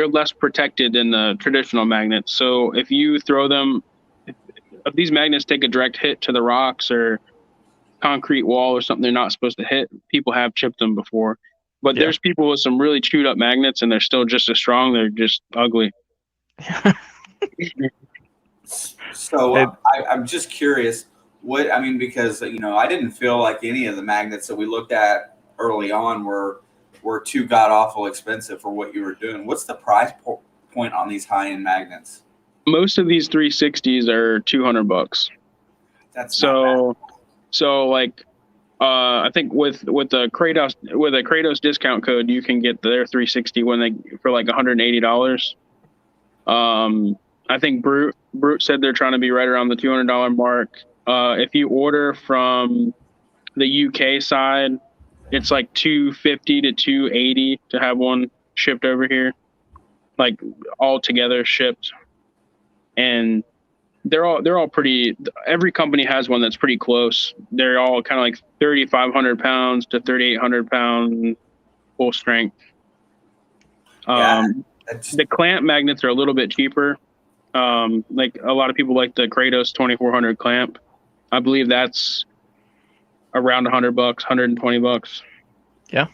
less protected than the traditional magnets. So if you throw them, if these magnets take a direct hit to the rocks or concrete wall or something they're not supposed to hit, people have chipped them before. But there's people with some really chewed up magnets, and they're still just as strong. They're just ugly. So I'm just curious, because I didn't feel like any of the magnets that we looked at early on were too god awful expensive for what you were doing. What's the price point on these high end magnets? Most of these 360s are $200. That's so like I think with the Kratos discount code, you can get their 360 for like $180. I think Brute said they're trying to be right around the $200 mark. If you order from the UK side, it's like $250 to $280 to have one shipped over here, like all together shipped. And they're all pretty. Every company has one that's pretty close. They're all kind of like 3,500 pounds to 3,800 pound full strength. The clamp magnets are a little bit cheaper. Like a lot of people like the Kratos 2400 clamp. I believe that's around $100, $120. Yeah,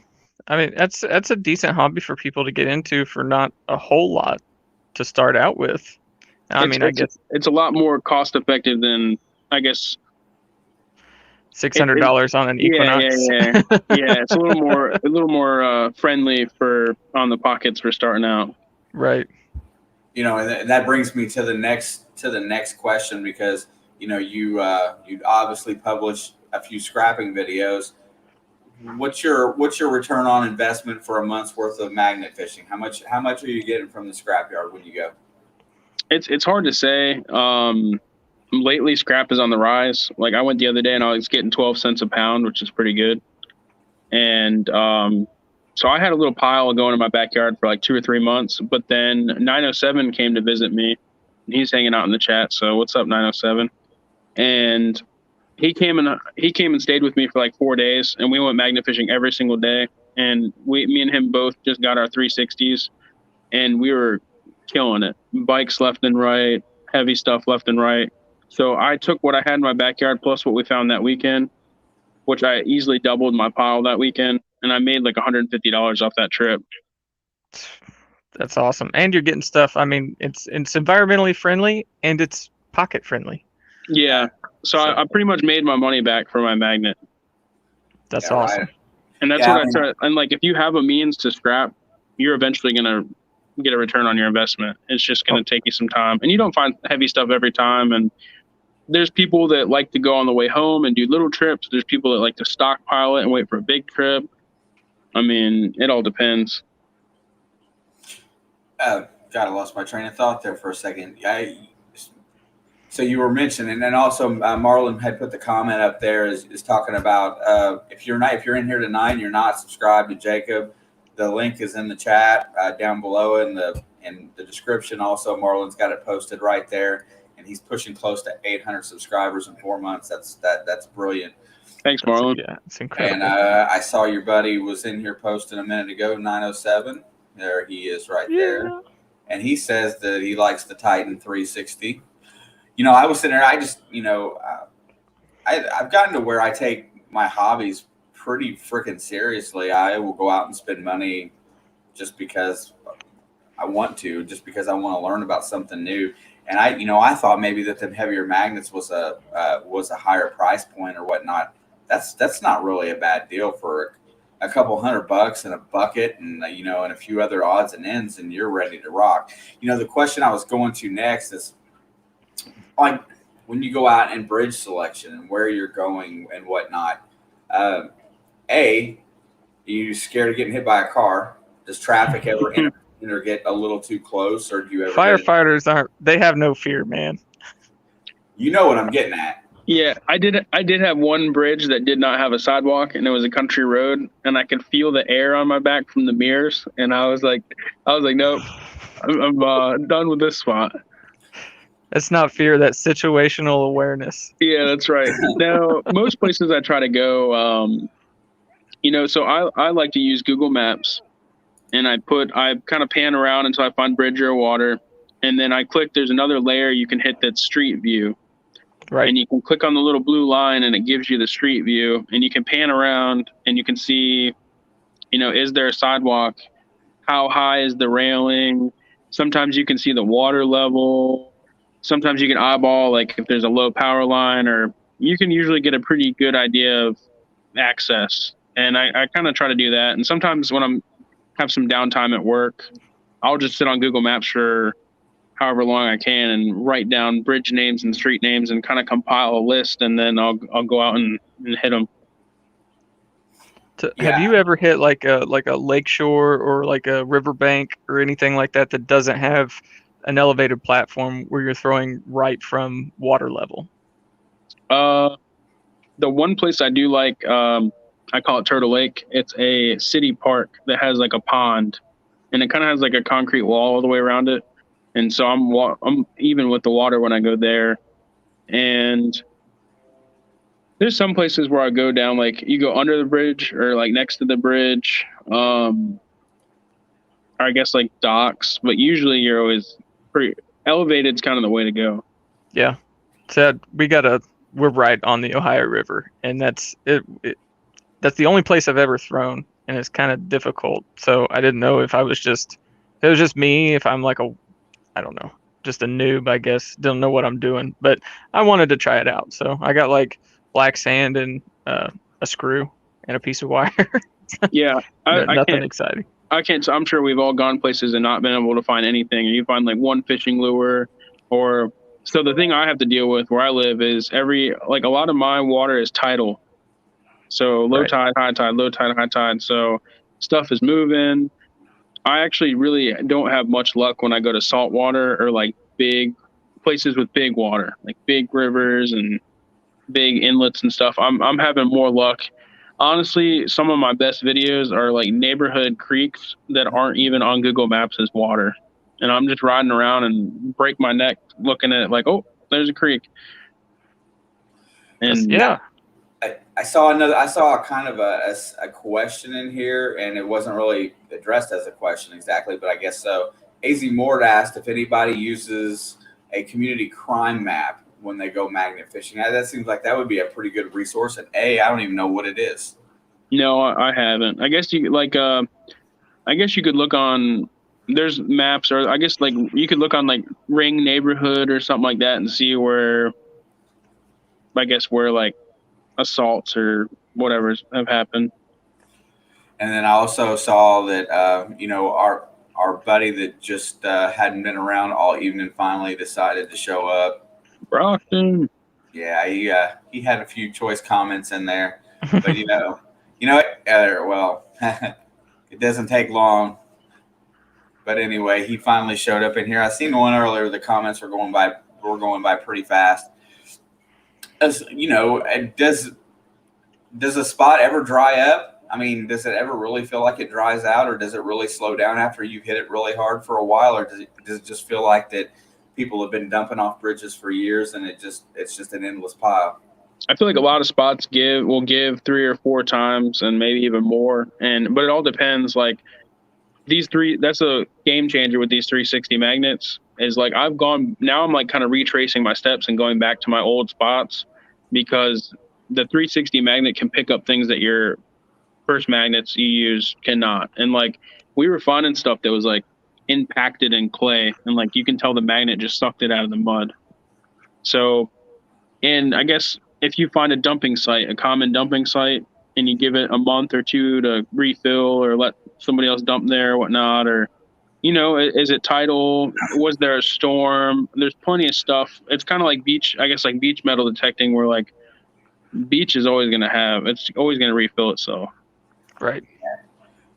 I mean that's a decent hobby for people to get into for not a whole lot to start out with. I guess it's a lot more cost effective than, I guess, $600 on an Equinox. Yeah. It's a little more friendly on the pockets for starting out. Right. And that brings me to the next question, because you obviously published a few scrapping videos. What's your return on investment for a month's worth of magnet fishing? How much are you getting from the scrapyard when you go? It's hard to say. Lately, scrap is on the rise. Like I went the other day and I was getting 12 cents a pound, which is pretty good. And so I had a little pile going in my backyard for like 2 or 3 months. But then 907 came to visit me. And he's hanging out in the chat. So what's up, 907? And he came and stayed with me for like 4 days, and we went magnet fishing every single day. And me and him both just got our 360s, and we were killing it. Bikes left and right, heavy stuff left and right. So I took what I had in my backyard plus what we found that weekend, which I easily doubled my pile that weekend, and I made like $150 off that trip. That's awesome. And you're getting stuff. I mean, it's environmentally friendly and it's pocket friendly. Yeah. So I pretty much made my money back for my magnet. That's Yeah, awesome. right. And that's Yeah, what I try. And like, if you have a means to scrap, you're eventually going to get a return on your investment. It's just going to take you some time, and you don't find heavy stuff every time. And there's people that like to go on the way home and do little trips. There's people that like to stockpile it and wait for a big trip. I mean, it all depends. God, I lost my train of thought there for a second. So you were mentioning, and also Marlon had put the comment up there is talking about if you're in here tonight and you're not subscribed to Jacob, the link is in the chat down below in the description. Also, Marlon's got it posted right there, and he's pushing close to 800 subscribers in 4 months. That's brilliant. Thanks, Marlon. Yeah, it's incredible. And I saw your buddy was in here posting a minute ago, 907. There he is right there. And he says that he likes the Titan 360. You know, I was sitting there, I just, you know, I've gotten to where I take my hobbies pretty freaking seriously. I will go out and spend money just because I want to, just because I want to learn about something new. And I thought maybe that the heavier magnets was a higher price point or whatnot. That's not really a bad deal for a couple $100 and a bucket and and a few other odds and ends, and you're ready to rock. You know, the question I was going to next is, like, when you go out and bridge selection and where you're going and whatnot, are you scared of getting hit by a car? Does traffic ever get a little too close, or do you ever? Firefighters they have no fear, man. You know what I'm getting at. Yeah, I did have one bridge that did not have a sidewalk, and it was a country road, and I could feel the air on my back from the mirrors, and I was like, nope, I'm done with this spot. That's not fear, that's situational awareness. Yeah, that's right. Now, most places I try to go, so I like to use Google Maps, and I kind of pan around until I find bridge or water, and then I click, there's another layer you can hit that's street view. Right. And you can click on the little blue line and it gives you the street view, and you can pan around and you can see, is there a sidewalk? How high is the railing? Sometimes you can see the water level. Sometimes you can eyeball, like, if there's a low power line, or you can usually get a pretty good idea of access. And I kind of try to do that. And sometimes when have some downtime at work, I'll just sit on Google Maps for however long I can and write down bridge names and street names and kind of compile a list, and then I'll go out and hit them. Have you ever hit like a lakeshore or like a riverbank or anything like that that doesn't have an elevated platform where you're throwing right from water level? The one place I do like, I call it Turtle Lake. It's a city park that has like a pond, and it kind of has like a concrete wall all the way around it. And so I'm even with the water when I go there. And there's some places where I go down, like you go under the bridge or like next to the bridge, or I guess like docks, but usually you're always pretty elevated. It's kind of the way to go. Yeah. So we're right on the Ohio River, and that's it. That's the only place I've ever thrown, and it's kind of difficult. So I didn't know if it was just me, if I'm like I don't know, just a noob, I guess. Don't know what I'm doing, but I wanted to try it out. So I got like black sand and a screw and a piece of wire. Yeah, nothing exciting. I can't. I'm sure we've all gone places and not been able to find anything. You find like one fishing lure, so the thing I have to deal with where I live is a lot of my water is tidal. So low tide, high tide, low tide, high tide. So stuff is moving. I actually really don't have much luck when I go to saltwater or like big places with big water, like big rivers and big inlets and stuff. I'm having more luck. Honestly, some of my best videos are like neighborhood creeks that aren't even on Google Maps as water. And I'm just riding around and break my neck looking at it like, oh, there's a creek. And Yeah. I saw another. I saw a kind of a question in here, and it wasn't really addressed as a question exactly, but I guess so. Az Mort asked if anybody uses a community crime map when they go magnet fishing. That seems like that would be a pretty good resource. And I don't even know what it is. no, I haven't. I guess you like I guess you could look on. There's maps, or I guess like you could look on like Ring neighborhood or something like that and see where, I guess where like assaults or whatever have happened. And then I also saw that our buddy that just hadn't been around all evening finally decided to show up. Brockton. Yeah, he had a few choice comments in there, but well, it doesn't take long. But anyway, he finally showed up in here. I seen one earlier. The comments were going by pretty fast. As you know, does a spot ever dry up? I mean, does it ever really feel like it dries out, or does it really slow down after you hit it really hard for a while, or does it just feel like that people have been dumping off bridges for years and it's just an endless pile? I feel like a lot of spots will give 3 or 4 times and maybe even more. But it all depends. Like these three, that's a game changer with these 360 magnets. Is like I'm like kind of retracing my steps and going back to my old spots, because the 360 magnet can pick up things that your first magnets you use cannot. And like we were finding stuff that was like impacted in clay, and like you can tell the magnet just sucked it out of the mud. So, and I guess if you find a common dumping site, and you give it a month or 2 to refill or let somebody else dump there or whatnot, or, is it tidal? Was there a storm? There's plenty of stuff. It's kind of like beach metal detecting, where like beach is always going to refill itself. Right.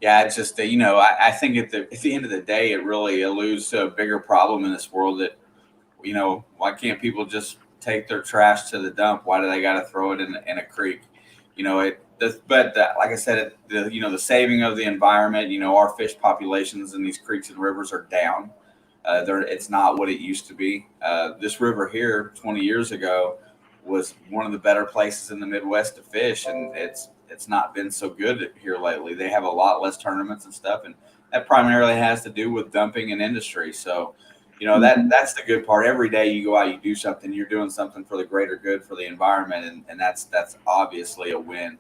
Yeah, it's just I think at the end of the day, it really alludes to a bigger problem in this world that, why can't people just take their trash to the dump? Why do they got to throw it in a creek? But like I said, the saving of the environment, our fish populations in these creeks and rivers are down. It's not what it used to be. This river here 20 years ago was one of the better places in the Midwest to fish, and it's not been so good here lately. They have a lot less tournaments and stuff, and that primarily has to do with dumping and industry. So, that's the good part. Every day you go out, you do something, you're doing something for the greater good for the environment, and that's obviously a win.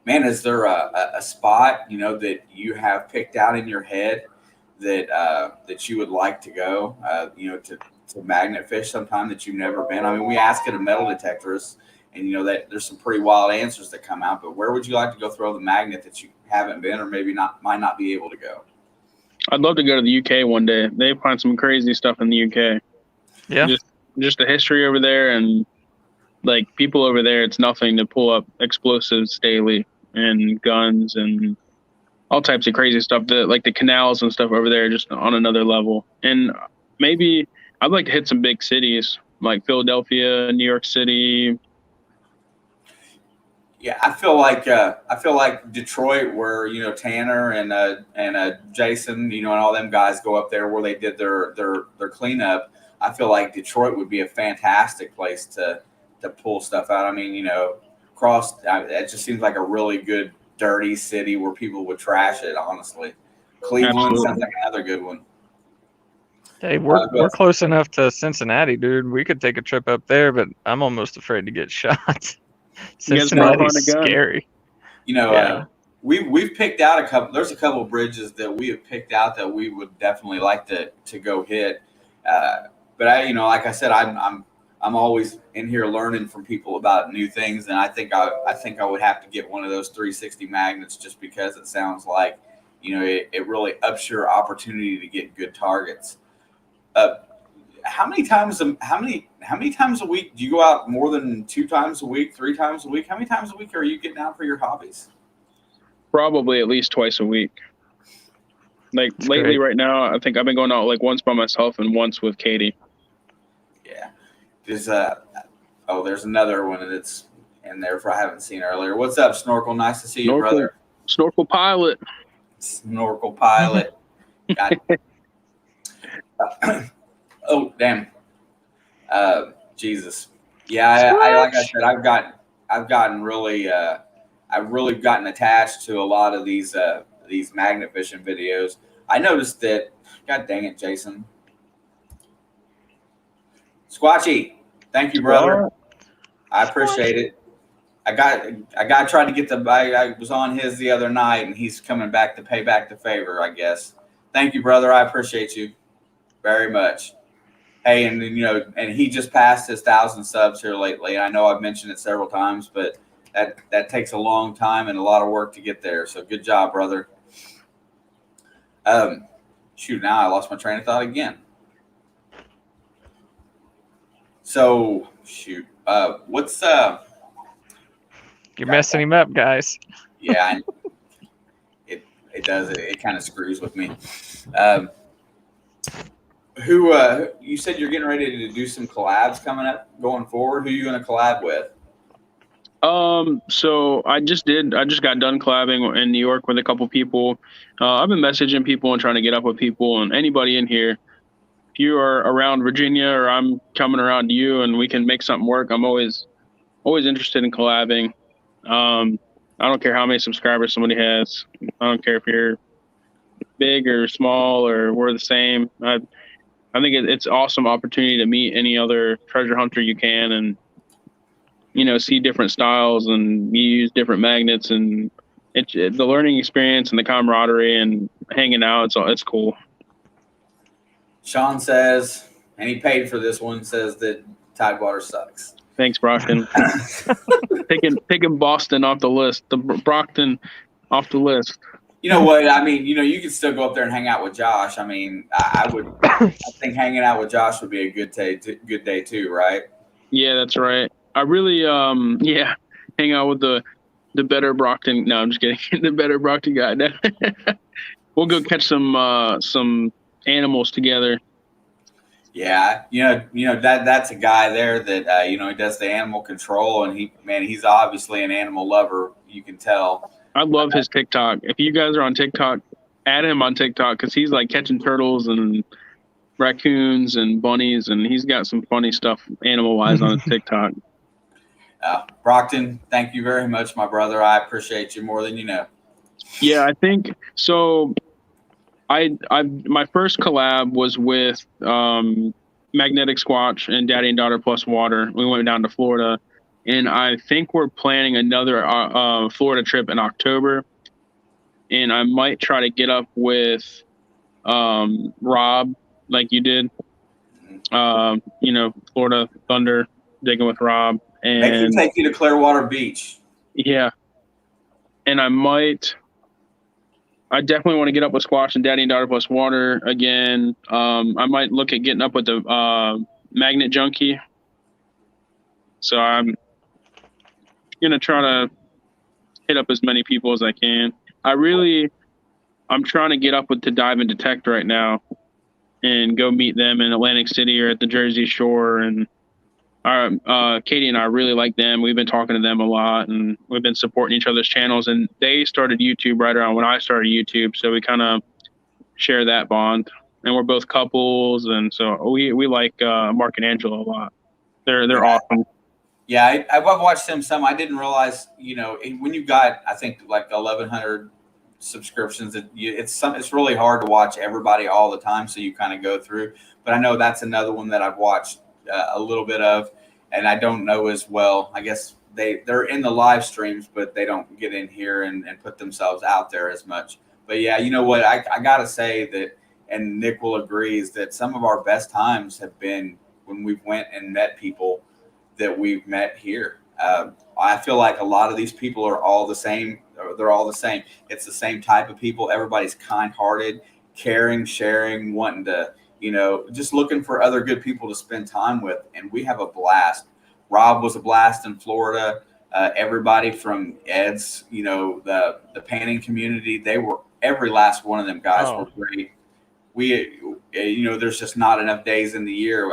Man, is there a spot that you have picked out in your head that you would like to go? To magnet fish sometime that you've never been? I mean, we ask it of metal detectors, and that there's some pretty wild answers that come out. But where would you like to go throw the magnet that you haven't been, or maybe might not be able to go? I'd love to go to the UK one day. They find some crazy stuff in the UK. Yeah. Just the history over there, and like people over there, it's nothing to pull up explosives daily and guns and all types of crazy stuff. Like the canals and stuff over there, just on another level. And maybe I'd like to hit some big cities like Philadelphia, New York City. Yeah, I feel like Detroit, where Tanner and Jason, and all them guys go up there where they did their cleanup. I feel like Detroit would be a fantastic place to pull stuff out. I mean, it just seems like a really good dirty city where people would trash it. Honestly, Cleveland Absolutely. sounds like another good one. Hey, we're close enough to Cincinnati, dude. We could take a trip up there, but I'm almost afraid to get shot. Cincinnati's scary. We've picked out a couple. There's a couple of bridges that we have picked out that we would definitely like to go hit. But like I said, I'm always in here learning from people about new things, and I think I would have to get one of those 360 magnets just because it sounds like it really ups your opportunity to get good targets. How many times a week do you go out? More than 2 times a week, 3 times a week? How many times a week are you getting out for your hobbies? Probably at least twice a week. Like That's lately, great. right now, I think I've been going out like once by myself and once with Katie. Yeah. There's another one that's in there I haven't seen earlier. What's up, Snorkel? Nice to see you, brother. Snorkel pilot. Snorkel pilot. Got it. Oh, damn. Jesus. Yeah, I like I Squash. said, I've gotten really I've really gotten attached to a lot of these magnet fishing videos. I noticed that. God dang it, Jason. Squatchy, thank you, brother. What? I appreciate it. I got tried to get the. I was on his the other night, and he's coming back to pay back the favor, I guess. Thank you, brother. I appreciate you very much. Hey, and and he just passed his 1,000 subs here lately. I know I've mentioned it several times, but that takes a long time and a lot of work to get there. So good job, brother. Um, Shoot, now I lost my train of thought again. So shoot, what's You're God, messing him up, guys. yeah, it does it kind of screws with me. Um, who you said you're getting ready to do some collabs coming up going forward? Who are you going to collab with? So I just got done collabing in New York with a couple people. I've been messaging people and trying to get up with people, and anybody in here. If you are around Virginia or I'm coming around you and we can make something work, I'm always interested in collabing. I don't care how many subscribers somebody has. I don't care if you're big or small or we're the same. I think it's awesome opportunity to meet any other treasure hunter you can, and see different styles and you use different magnets, and the learning experience and the camaraderie and hanging out. It's cool. Sean says, and he paid for this one, says that Tidewater sucks. Thanks, Brockton. picking Boston off the list. The Brockton off the list. You know what? I mean, you can still go up there and hang out with Josh. I mean, I think hanging out with Josh would be a good day too, right? Yeah, that's right. I really, hang out with the better Brockton. No, I'm just kidding. The better Brockton guy. We'll go catch some animals together. Yeah, that's a guy there that he does the animal control, and he's obviously an animal lover. You can tell. I love his TikTok. If you guys are on TikTok, add him on TikTok because he's like catching turtles and raccoons and bunnies, and he's got some funny stuff animal wise on his TikTok. Brockton, thank you very much, my brother. I appreciate you more than you know. Yeah, I think so. My first collab was with Magnetic Squatch and Daddy and Daughter Plus Water. We went down to Florida, and I think we're planning another Florida trip in October. And I might try to get up with Rob, like you did. Florida Thunder, digging with Rob, and Make him take you to Clearwater Beach. Yeah, and I definitely want to get up with Squatch and Daddy and Daughter Plus Water again. I might look at getting up with the Magnet Junkie. So I'm gonna try to hit up as many people as I can. I'm trying to get up with the Dive and Detect right now, and go meet them in Atlantic City or at the Jersey Shore. And Katie and I really like them. We've been talking to them a lot, and we've been supporting each other's channels. And they started YouTube right around when I started YouTube, so we kind of share that bond. And we're both couples, and so we like Mark and Angela a lot. They're awesome. Yeah, I've watched them some. I didn't realize, when you got, I think, like 1,100 subscriptions, it's really hard to watch everybody all the time, so you kind of go through. But I know that's another one that I've watched a little bit of, and I don't know as well. I guess they're in the live streams, but they don't get in here and put themselves out there as much. But yeah, you know what? I gotta say that, and Nick will agree, is that some of our best times have been when we've went and met people that we've met here. I feel like a lot of these people are all the same. They're all the same. It's the same type of people. Everybody's kind-hearted, caring, sharing, wanting to, just looking for other good people to spend time with. And we have a blast. Rob was a blast in Florida. Everybody from Ed's, the panning community, every last one of them guys were great. We, there's just not enough days in the year.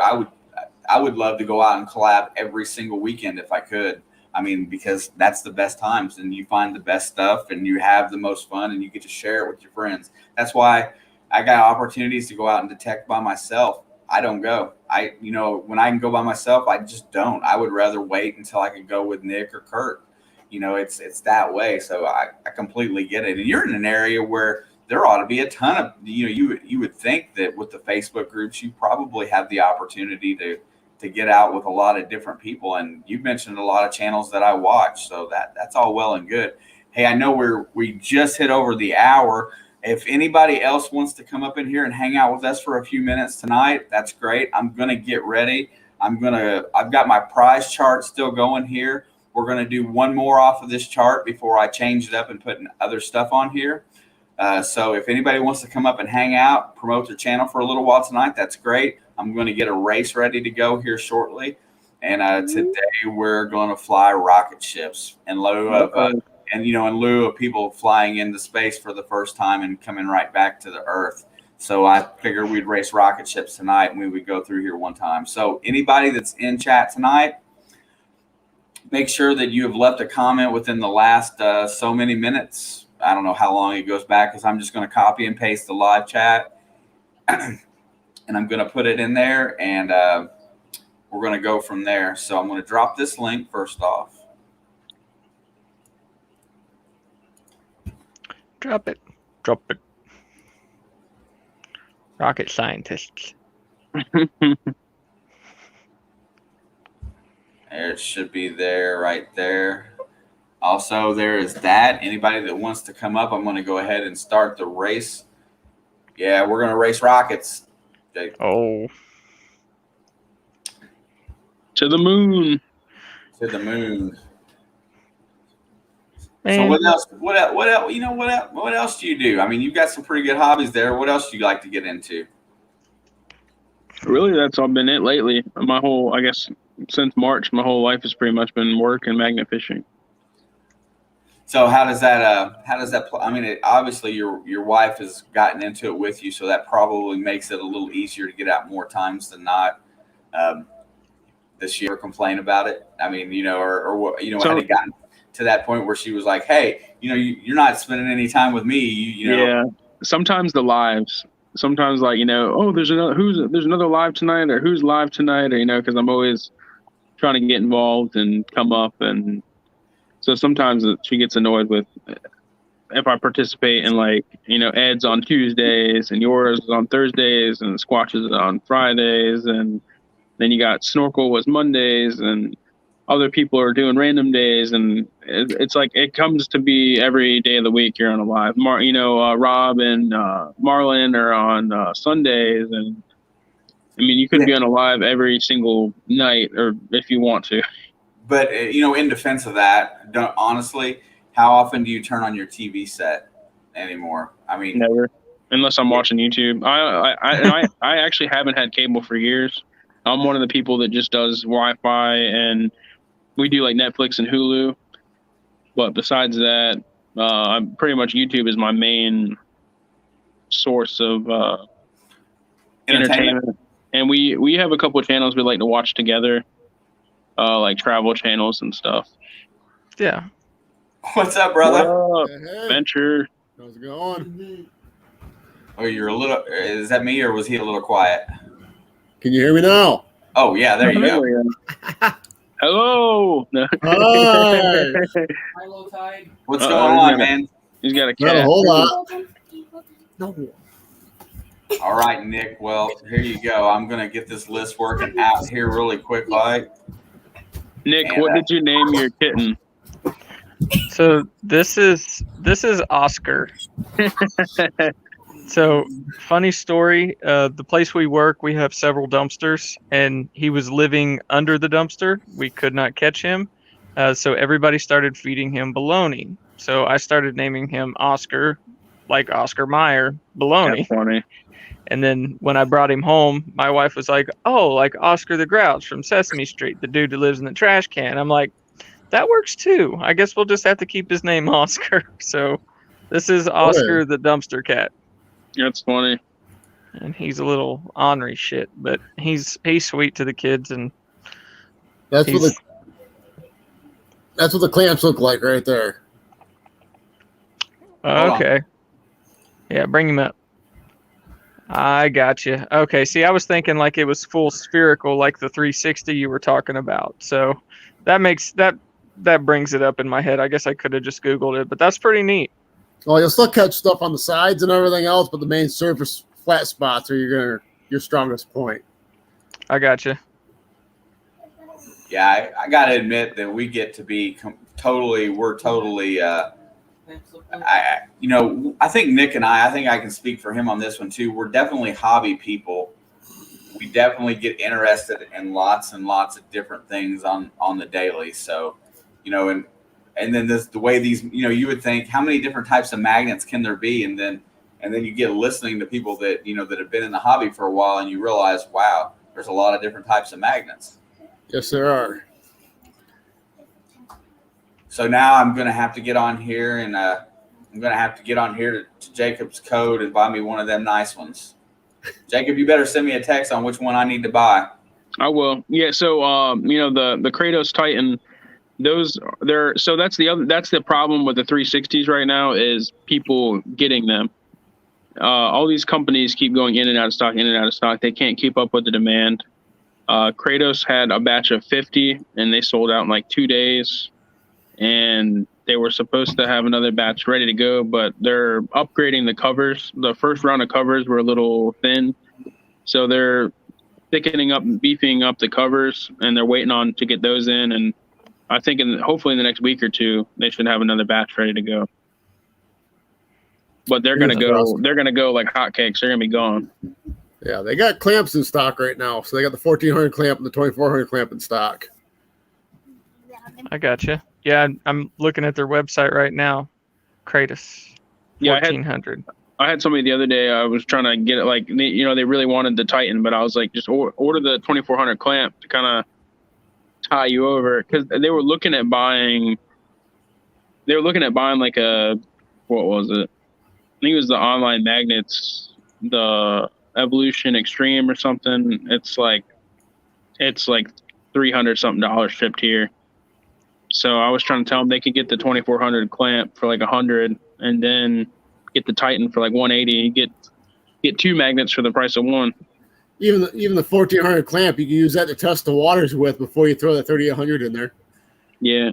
I would love to go out and collab every single weekend if I could. I mean, because that's the best times, and you find the best stuff, and you have the most fun, and you get to share it with your friends. That's why I got opportunities to go out and detect by myself. I don't go. when I can go by myself, I just don't. I would rather wait until I can go with Nick or Kurt. It's that way. So I completely get it. And you're in an area where there ought to be a ton of, you would think that with the Facebook groups, you probably have the opportunity to get out with a lot of different people. And you've mentioned a lot of channels that I watch. So that's all well and good. Hey, I know we just hit over the hour. If anybody else wants to come up in here and hang out with us for a few minutes tonight, that's great. I'm going to get ready. I've got my prize chart still going here. We're going to do one more off of this chart before I change it up and put other stuff on here. So if anybody wants to come up and hang out, promote their channel for a little while tonight, that's great. I'm going to get a race ready to go here shortly. And today we're going to fly rocket ships in lieu of people flying into space for the first time and coming right back to the Earth. So I figured we'd race rocket ships tonight and we would go through here one time. So anybody that's in chat tonight, make sure that you have left a comment within the last so many minutes. I don't know how long it goes back because I'm just going to copy and paste the live chat and I'm going to put it in there and we're going to go from there. So I'm going to drop this link first off. Drop it. Rocket scientists. It should be there, right there. Also, there is that. Anybody that wants to come up, I'm going to go ahead and start the race. Yeah, we're going to race rockets. Oh. To the moon. To the moon. Man. So what else? What else do you do? I mean, you've got some pretty good hobbies there. What else do you like to get into? Really, that's all been it lately. Since March, my whole life has pretty much been work and magnet fishing. So how does that I mean, obviously your wife has gotten into it with you, so that probably makes it a little easier to get out more times than not. Does she ever complain about it? I mean, had it gotten to that point where she was like, hey, you're not spending any time with me. Yeah. Sometimes the lives. Sometimes there's another live tonight, or who's live tonight, or because I'm always trying to get involved and come up, and so sometimes she gets annoyed with if I participate in Ed's on Tuesdays and yours is on Thursdays and Squatches on Fridays, and then you got Snorkel was Mondays and other people are doing random days, and it's like it comes to be every day of the week you're on a live. Rob and Marlon are on Sundays, and I mean you could be on a live every single night, or if you want to. But in defense of that, honestly, how often do you turn on your TV set anymore? I mean, never, unless I'm watching YouTube. I actually haven't had cable for years. I'm one of the people that just does Wi-Fi, and we do like Netflix and Hulu. But besides that, I'm pretty much YouTube is my main source of entertainment. And we have a couple of channels we like to watch together, like travel channels and stuff. Yeah. What's up, brother? What up? Hey. Venture. How's it going? Oh, you're a little. Is that me, or was he a little quiet? Can you hear me now? Oh yeah, there you go. Hello. Hi. Hello, Tide. What's going on, man? man? He's got a Not a cat. whole lot. No. All right, Nick. Well, here you go. I'm gonna get this list working out here really quick, like. Nick, And, what did you name your kitten? So this is Oscar. So funny story. The place we work, we have several dumpsters, and he was living under the dumpster. We could not catch him, so everybody started feeding him bologna. So I started naming him Oscar, like Oscar Mayer bologna. That's funny. And then when I brought him home, my wife was like, "Oh, like Oscar the Grouch from Sesame Street, the dude who lives in the trash can." I'm like, "That works too. I guess we'll just have to keep his name Oscar." So this is Oscar the dumpster cat. That's funny. And he's a little ornery shit, but he's sweet to the kids, and That's what the clamps look like right there. okay. Yeah, bring him up. I got you. Okay, see, I was thinking like it was full spherical, like the 360 you were talking about. So that brings it up in my head. I guess I could have just Googled it, but that's pretty neat. Well, you'll still catch stuff on the sides and everything else, but the main surface flat spots are your strongest point. I got you. Yeah, I got to admit that we get to be we're totally, I think Nick and I think I can speak for him on this one too. We're definitely hobby people. We definitely get interested in lots and lots of different things on the daily. So, and then the way these, you would think how many different types of magnets can there be? And then you get listening to people that, that have been in the hobby for a while and you realize, wow, there's a lot of different types of magnets. Yes, there are. So now I'm going to have to get on here and I'm going to have to get on here to Jacob's Code and buy me one of them nice ones. Jacob, you better send me a text on which one I need to buy. I will. Yeah. So, the Kratos Titan, that's the problem with the 360s right now is people getting them. All these companies keep going in and out of stock. They can't keep up with the demand. Kratos had a batch of 50 and they sold out in like 2 days, and they were supposed to have another batch ready to go, but they're upgrading the covers. The first round of covers were a little thin, so they're thickening up and beefing up the covers, and they're waiting on to get those in. And I think hopefully in the next week or two, they should have another batch ready to go. But they're gonna go like hotcakes. They're gonna be gone. Yeah, they got clamps in stock right now. So they got the 1400 clamp and the 2400 clamp in stock. I got you. Yeah, I'm looking at their website right now. Kratos. 1400. I had somebody the other day. I was trying to get it. Like, they really wanted the Titan, but I was like, just order the 2400 clamp to kind of tie you over, because they were looking at buying. They were looking at buying like what was it? I think it was the online magnets, the Evolution Extreme or something. It's like $300 something shipped here. So I was trying to tell them they could get the 2400 clamp for like 100, and then get the Titan for like 180. Get two magnets for the price of one. Even the 1400 clamp, you can use that to test the waters with before you throw the 3800 in there. Yeah,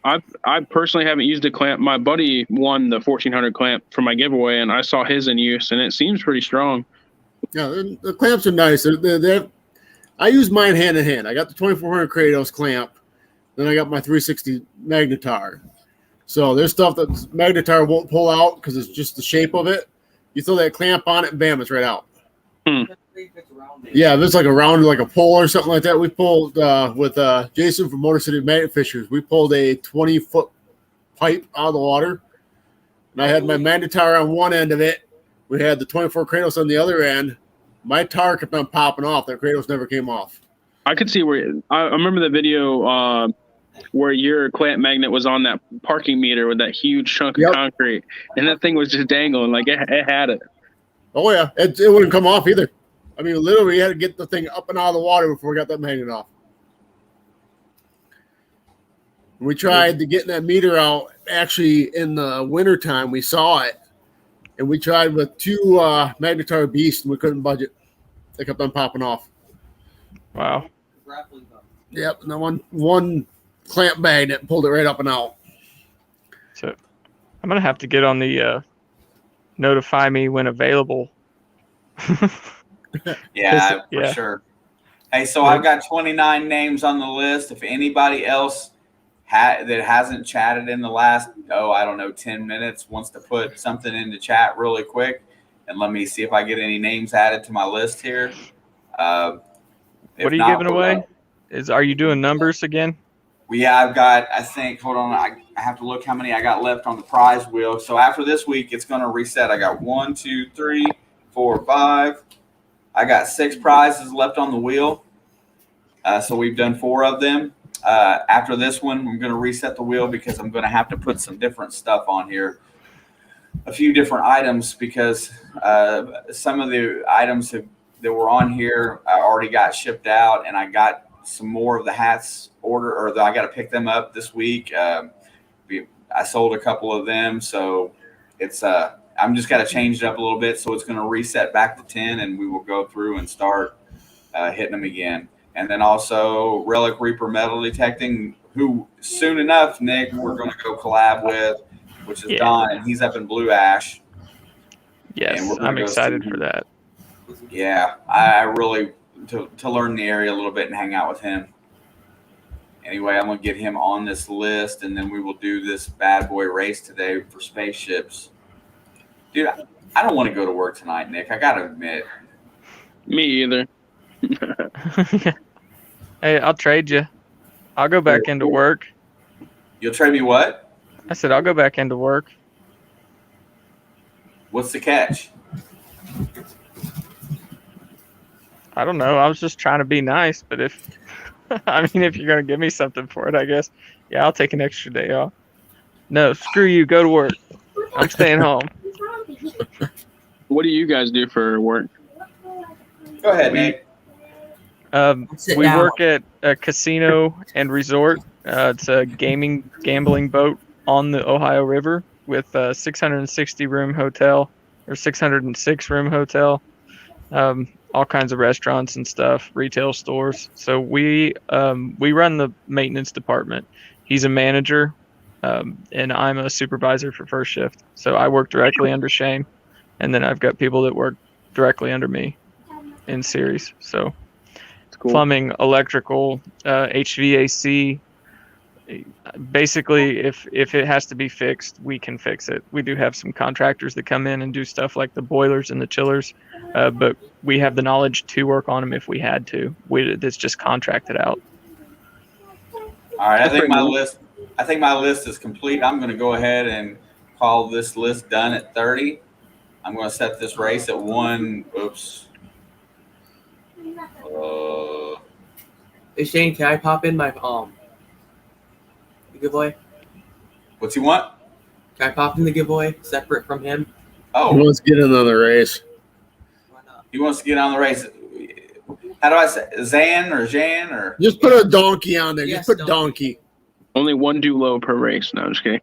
I personally haven't used a clamp. My buddy won the 1400 clamp for my giveaway, and I saw his in use, and it seems pretty strong. Yeah, the clamps are nice. I use mine hand in hand. I got the 2400 Kratos clamp, then I got my 360 Magnetar. So there's stuff that Magnetar won't pull out because it's just the shape of it. You throw that clamp on it, and bam, it's right out. Yeah, if it's like a round, like a pole or something like that. We pulled with Jason from Motor City Magnet Fishers. We pulled a 20-foot pipe out of the water, and I had my Magnetar on one end of it. We had the 24 Kratos on the other end. My tar kept on popping off. That Kratos never came off. I could see where I remember the video where your clamp magnet was on that parking meter with that huge chunk of concrete, and that thing was just dangling like it had it. Oh yeah, it wouldn't come off either. I mean, literally, you had to get the thing up and out of the water before we got that magnet off. We tried to get that meter out. Actually, in the wintertime, we saw it, and we tried with two Magnetar Beasts, and we couldn't budge it. They kept on popping off. Wow. Yep, and then one clamp magnet pulled it right up and out. So I'm gonna have to get on the notify me when available. Yeah, for sure. Hey, so I've got 29 names on the list. If anybody else that hasn't chatted in the last, 10 minutes wants to put something into chat really quick, and let me see if I get any names added to my list here. What are you giving away? Are you doing numbers again? I've got, I think, hold on, I have to look how many I got left on the prize wheel. So after this week, it's going to reset. I got 1, 2, 3, 4, 5. I got 6 prizes left on the wheel. So we've done 4 of them. After this one, I'm going to reset the wheel because I'm going to have to put some different stuff on here. A few different items, because some of the items that were on here already got shipped out, and I got some more of the hats I got to pick them up this week. I sold a couple of them, so it's I'm just got to change it up a little bit, so it's going to reset back to 10, and we will go through and start hitting them again. And then also Relic Reaper metal detecting, who soon enough, Nick, we're going to go collab with, which is Don, and he's up in Blue Ash. Yes, I'm excited for that. Yeah, I really to learn the area a little bit and hang out with him. Anyway, I'm going to get him on this list, and then we will do this bad boy race today for spaceships. Dude, I don't want to go to work tonight, Nick. I got to admit. Me either. Hey, I'll trade you. I'll go back into work. You'll trade me what? I said I'll go back into work. What's the catch? I don't know. I was just trying to be nice, but if if you're gonna give me something for it, I guess. Yeah, I'll take an extra day off. No, screw you. Go to work. I'm staying home. What do you guys do for work? Go ahead, Nick. We work at a casino and resort. It's a gambling boat on the Ohio River with a 660 room hotel or 606 room hotel. All kinds of restaurants and stuff, retail stores. So we run the maintenance department. He's a manager, and I'm a supervisor for first shift. So I work directly under Shane, and then I've got people that work directly under me in series. So Cool. plumbing, electrical, HVAC. Basically, if it has to be fixed, we can fix it. We do have some contractors that come in and do stuff like the boilers and the chillers, but we have the knowledge to work on them if we had to. It's just contracted out. All right, I think my list is complete. I'm going to go ahead and call this list done at 30. I'm going to set this race at 1. Oops. Hey Shane, can I pop in my giveaway? What's he want? Can I pop in the giveaway separate from him? He Oh, wants to get in on the race. Why not? he wants to get on the race. How do I say Zan or Jan or? Just put a donkey on there. Yes, Just put donkey. Only one duo per race. No, I'm just kidding.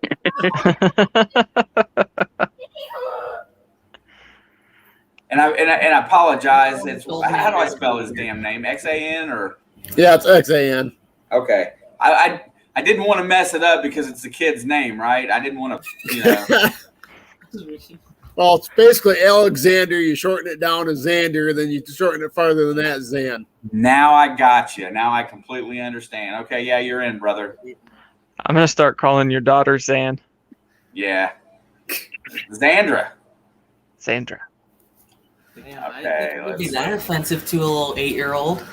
And I apologize. It's how do I spell his damn name? XAN or? Yeah, it's XAN. Okay. I didn't want to mess it up because it's the kid's name, right? I didn't want to, Well, it's basically Alexander. You shorten it down to Xander, then you shorten it farther than that, Zan. Now I got you. Now I completely understand. Okay, yeah, you're in, brother. I'm gonna start calling your daughter Zan. Yeah. Xandra. Sandra. Damn, Okay, I didn't think it would be let's that offensive to a little 8-year-old.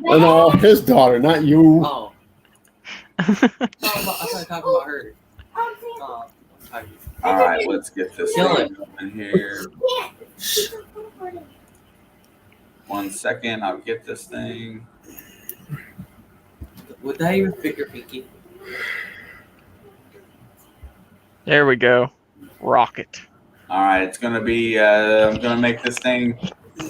No, his daughter, not you. Oh. I thought talking about her. Oh, All right, let's get this Kill thing in here. 1 second, I'll get this thing. would that even fit your pinky? There we go. Rocket. All right, it's gonna be. I'm gonna make this thing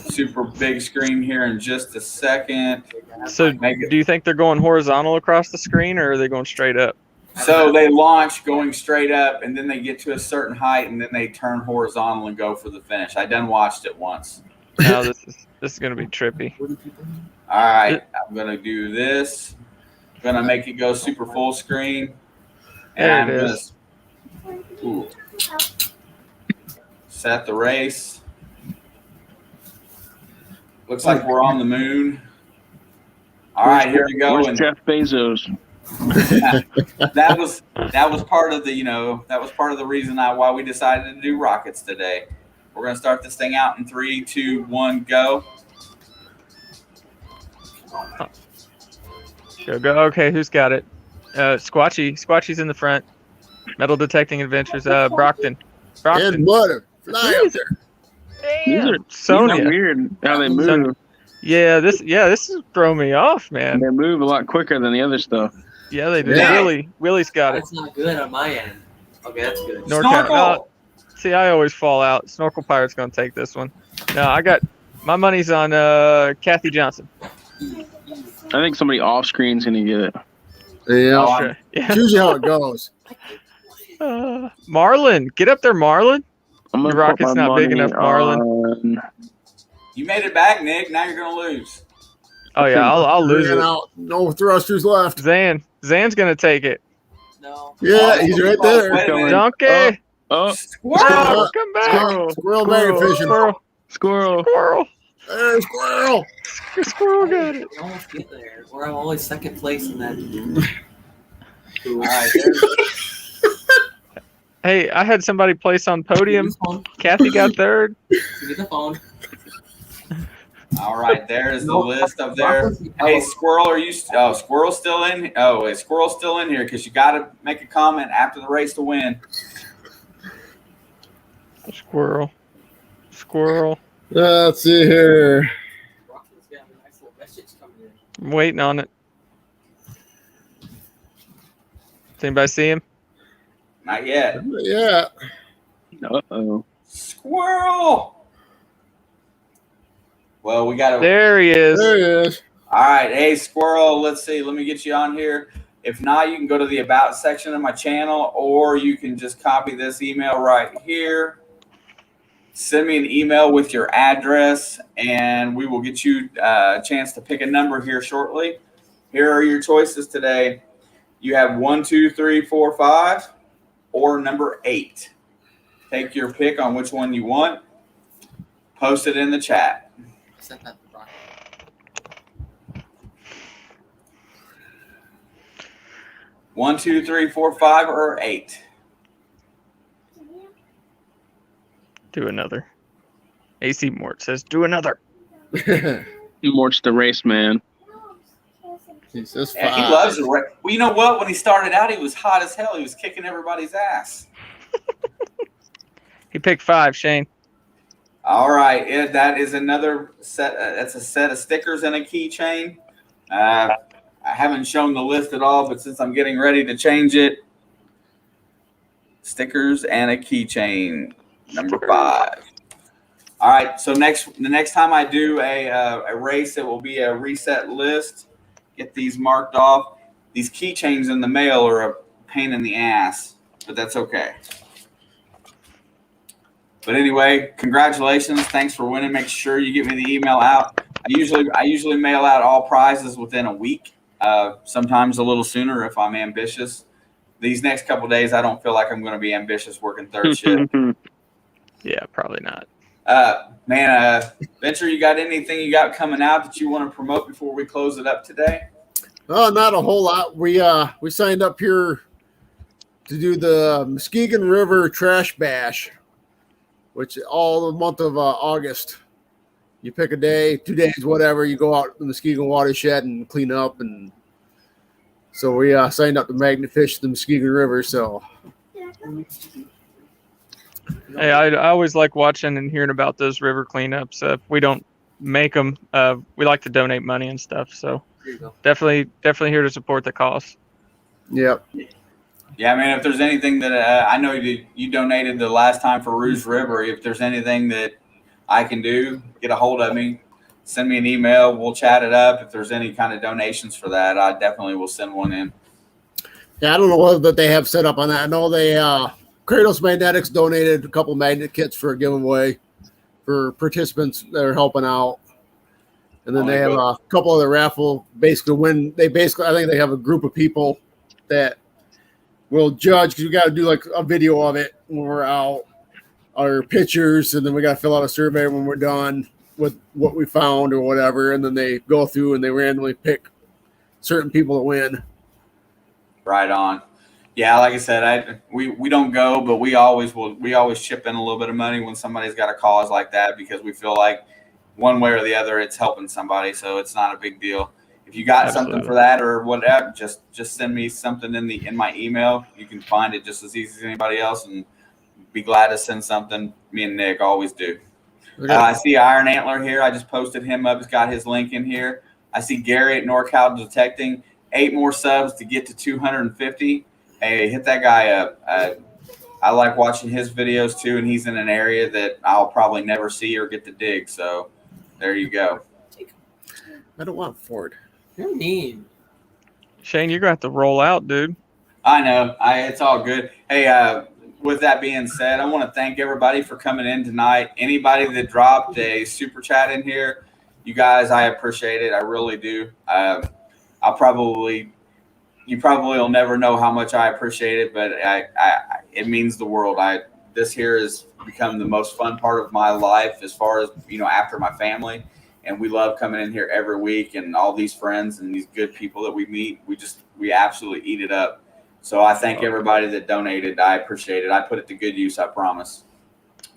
super big screen here in just a second. So, do you think they're going horizontal across the screen, or are they going straight up? So they launch going straight up, and then they get to a certain height, and then they turn horizontal and go for the finish. I done watched it once. No, this is going to be trippy. All right, I'm gonna do this. I'm gonna make it go super full screen, and There it I'm is. gonna set the race. Looks like we're on the moon. All right, here we go. Where's And Jeff Bezos? that was part of the that was part of the reason why we decided to do rockets today. We're gonna start this thing out in 3, 2, 1, go. Go. Okay, who's got it? Squatchy's in the front. Metal detecting adventures. Brockton. And butter. Fly up there. These are Sonia. weird how they move. Sonia. Yeah, this is throwing me off, man. They move a lot quicker than the other stuff. Yeah, they do. Yeah. Willie's got it. That's not good on my end. Okay, that's good. Snorkel. See, I always fall out. Snorkel Pirate's gonna take this one. No, I got my money's on Kathy Johnson. I think somebody off screen's gonna get it. Yeah. Oh, Yeah. It's usually how it goes. Marlon, get up there, Marlon. I'm Your gonna put rocket's my not big money enough, Marlon. on- You made it back, Nick. Now you're gonna lose. Oh yeah, I'll lose Ran it. out. No thrusters left. Zan's gonna take it. No. Yeah, Oh, he's right close. there. Wait a minute. Donkey, Oh, Squirrel! come back. Squirrel magnet fishing. Squirrel, squirrel. squirrel, There's squirrel. squirrel got it. We almost get there. We're always second place in that. All right, there's Hey, I had somebody place on podium. Give me the phone. Kathy got third. Give me the phone. all right. There's the No, list of there. Marcus, Hey, Squirrel, are you? Oh, Squirrel's still in. Oh, wait, Squirrel's still in here because you got to make a comment after the race to win. Squirrel, squirrel. Let's see here. Rocket's got a nice little message coming in. I'm waiting on it. Does anybody see him? Not yet. Yeah. Uh-oh. Squirrel. Well, we got to. There he is. There he is. All right. Hey, Squirrel, let's see. Let me get you on here. If not, you can go to the About section of my channel, or you can just copy this email right here. Send me an email with your address, and we will get you a chance to pick a number here shortly. Here are your choices today. You have 1, 2, 3, 4, 5, or number 8. Take your pick on which one you want. Post it in the chat. I sent that to Rocket. 1, 2, 3, 4, 5, or 8. Do another. AC Mort says, do another. Mort's the race man. He says Yeah, he 5. loves it. Well, you know what? When he started out, he was hot as hell. He was kicking everybody's ass. He picked 5, Shane. All right, that is another set. That's a set of stickers and a keychain. I haven't shown the list at all, but since I'm getting ready to change it, stickers and a keychain, number 5. All right, so the next time I do a race, it will be a reset list. Get these marked off. These keychains in the mail are a pain in the ass, but that's okay. But anyway, congratulations. Thanks for winning. Make sure you get me the email out. I usually mail out all prizes within a week, sometimes a little sooner if I'm ambitious. These next couple of days, I don't feel like I'm going to be ambitious working third shift. Yeah, probably not. Venture, you got anything you got coming out that you want to promote before we close it up today? Oh, not a whole lot. We signed up here to do the Muskegon River Trash Bash, which all the month of August. You pick a day, 2 days, whatever. You go out in the Muskegon watershed and clean up, and so we signed up to magnet fish the Muskegon River. So Hey, I always like watching and hearing about those river cleanups. If we don't make them, we like to donate money and stuff. So Here you go. definitely here to support the cause. yep. Yeah, I mean, if there's anything that I know you donated the last time for Rouge River, if there's anything that I can do, get a hold of me, send me an email. We'll chat it up. If there's any kind of donations for that, I definitely will send one in. Yeah, I don't know what that they have set up on that. I know they Kratos Magnetics donated a couple magnet kits for a giveaway for participants that are helping out. And then they have a couple of the raffle basically win. I think they have a group of people that will judge, because we got to do like a video of it when we're out, our pictures, and then we got to fill out a survey when we're done with what we found or whatever. And then they go through and they randomly pick certain people to win. Right on. Yeah, like I said, we don't go, but we always chip in a little bit of money when somebody's got a cause like that, because we feel like one way or the other it's helping somebody, so it's not a big deal. If you got something for that or whatever, just send me something in my email. You can find it just as easy as anybody else, and be glad to send something. Me and Nick always do. I see Iron Antler here. I just posted him up. He's got his link in here. I see Gary at NorCal Detecting. 8 more subs to get to 250. Hey, hit that guy up. I like watching his videos too, and he's in an area that I'll probably never see or get to dig. So there you go. I don't want Ford. You're mean. Shane, you're gonna have to roll out, dude. I know. It's all good. Hey, with that being said, I want to thank everybody for coming in tonight. Anybody that dropped a super chat in here, you guys, I appreciate it. I really do. You probably will never know how much I appreciate it, but it means the world. This here has become the most fun part of my life, as far as, after my family, and we love coming in here every week, and all these friends and these good people that we meet. We absolutely eat it up. So I thank everybody that donated. I appreciate it. I put it to good use, I promise.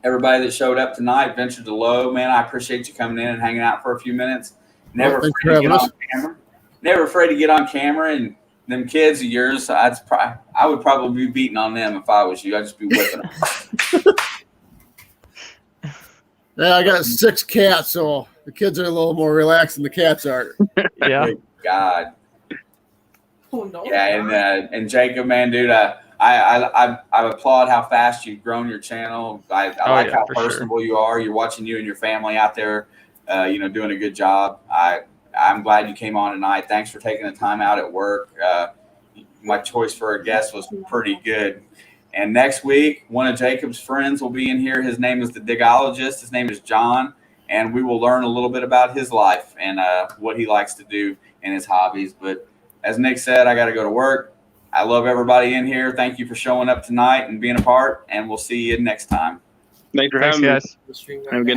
Everybody that showed up tonight, ventured to low, man, I appreciate you coming in and hanging out for a few minutes. Never afraid to get on camera. Never afraid to get on camera. And them kids of yours, I would probably be beating on them if I was you. I'd just be whipping them. Yeah, I got 6 cats, so the kids are a little more relaxed than the cats are. Yeah. Good God. Oh, no. Yeah, and Jacob, man, dude, I applaud how fast you've grown your channel. I like how personable you are. You're watching you and your family out there, doing a good job. I'm glad you came on tonight. Thanks for taking the time out at work. My choice for a guest was pretty good. And next week, one of Jacob's friends will be in here. His name is the Digologist. His name is John, and we will learn a little bit about his life and what he likes to do and his hobbies. But as Nick said, I got to go to work. I love everybody in here. Thank you for showing up tonight and being a part, and we'll see you next time. Thanks for having me. Guys. Have a good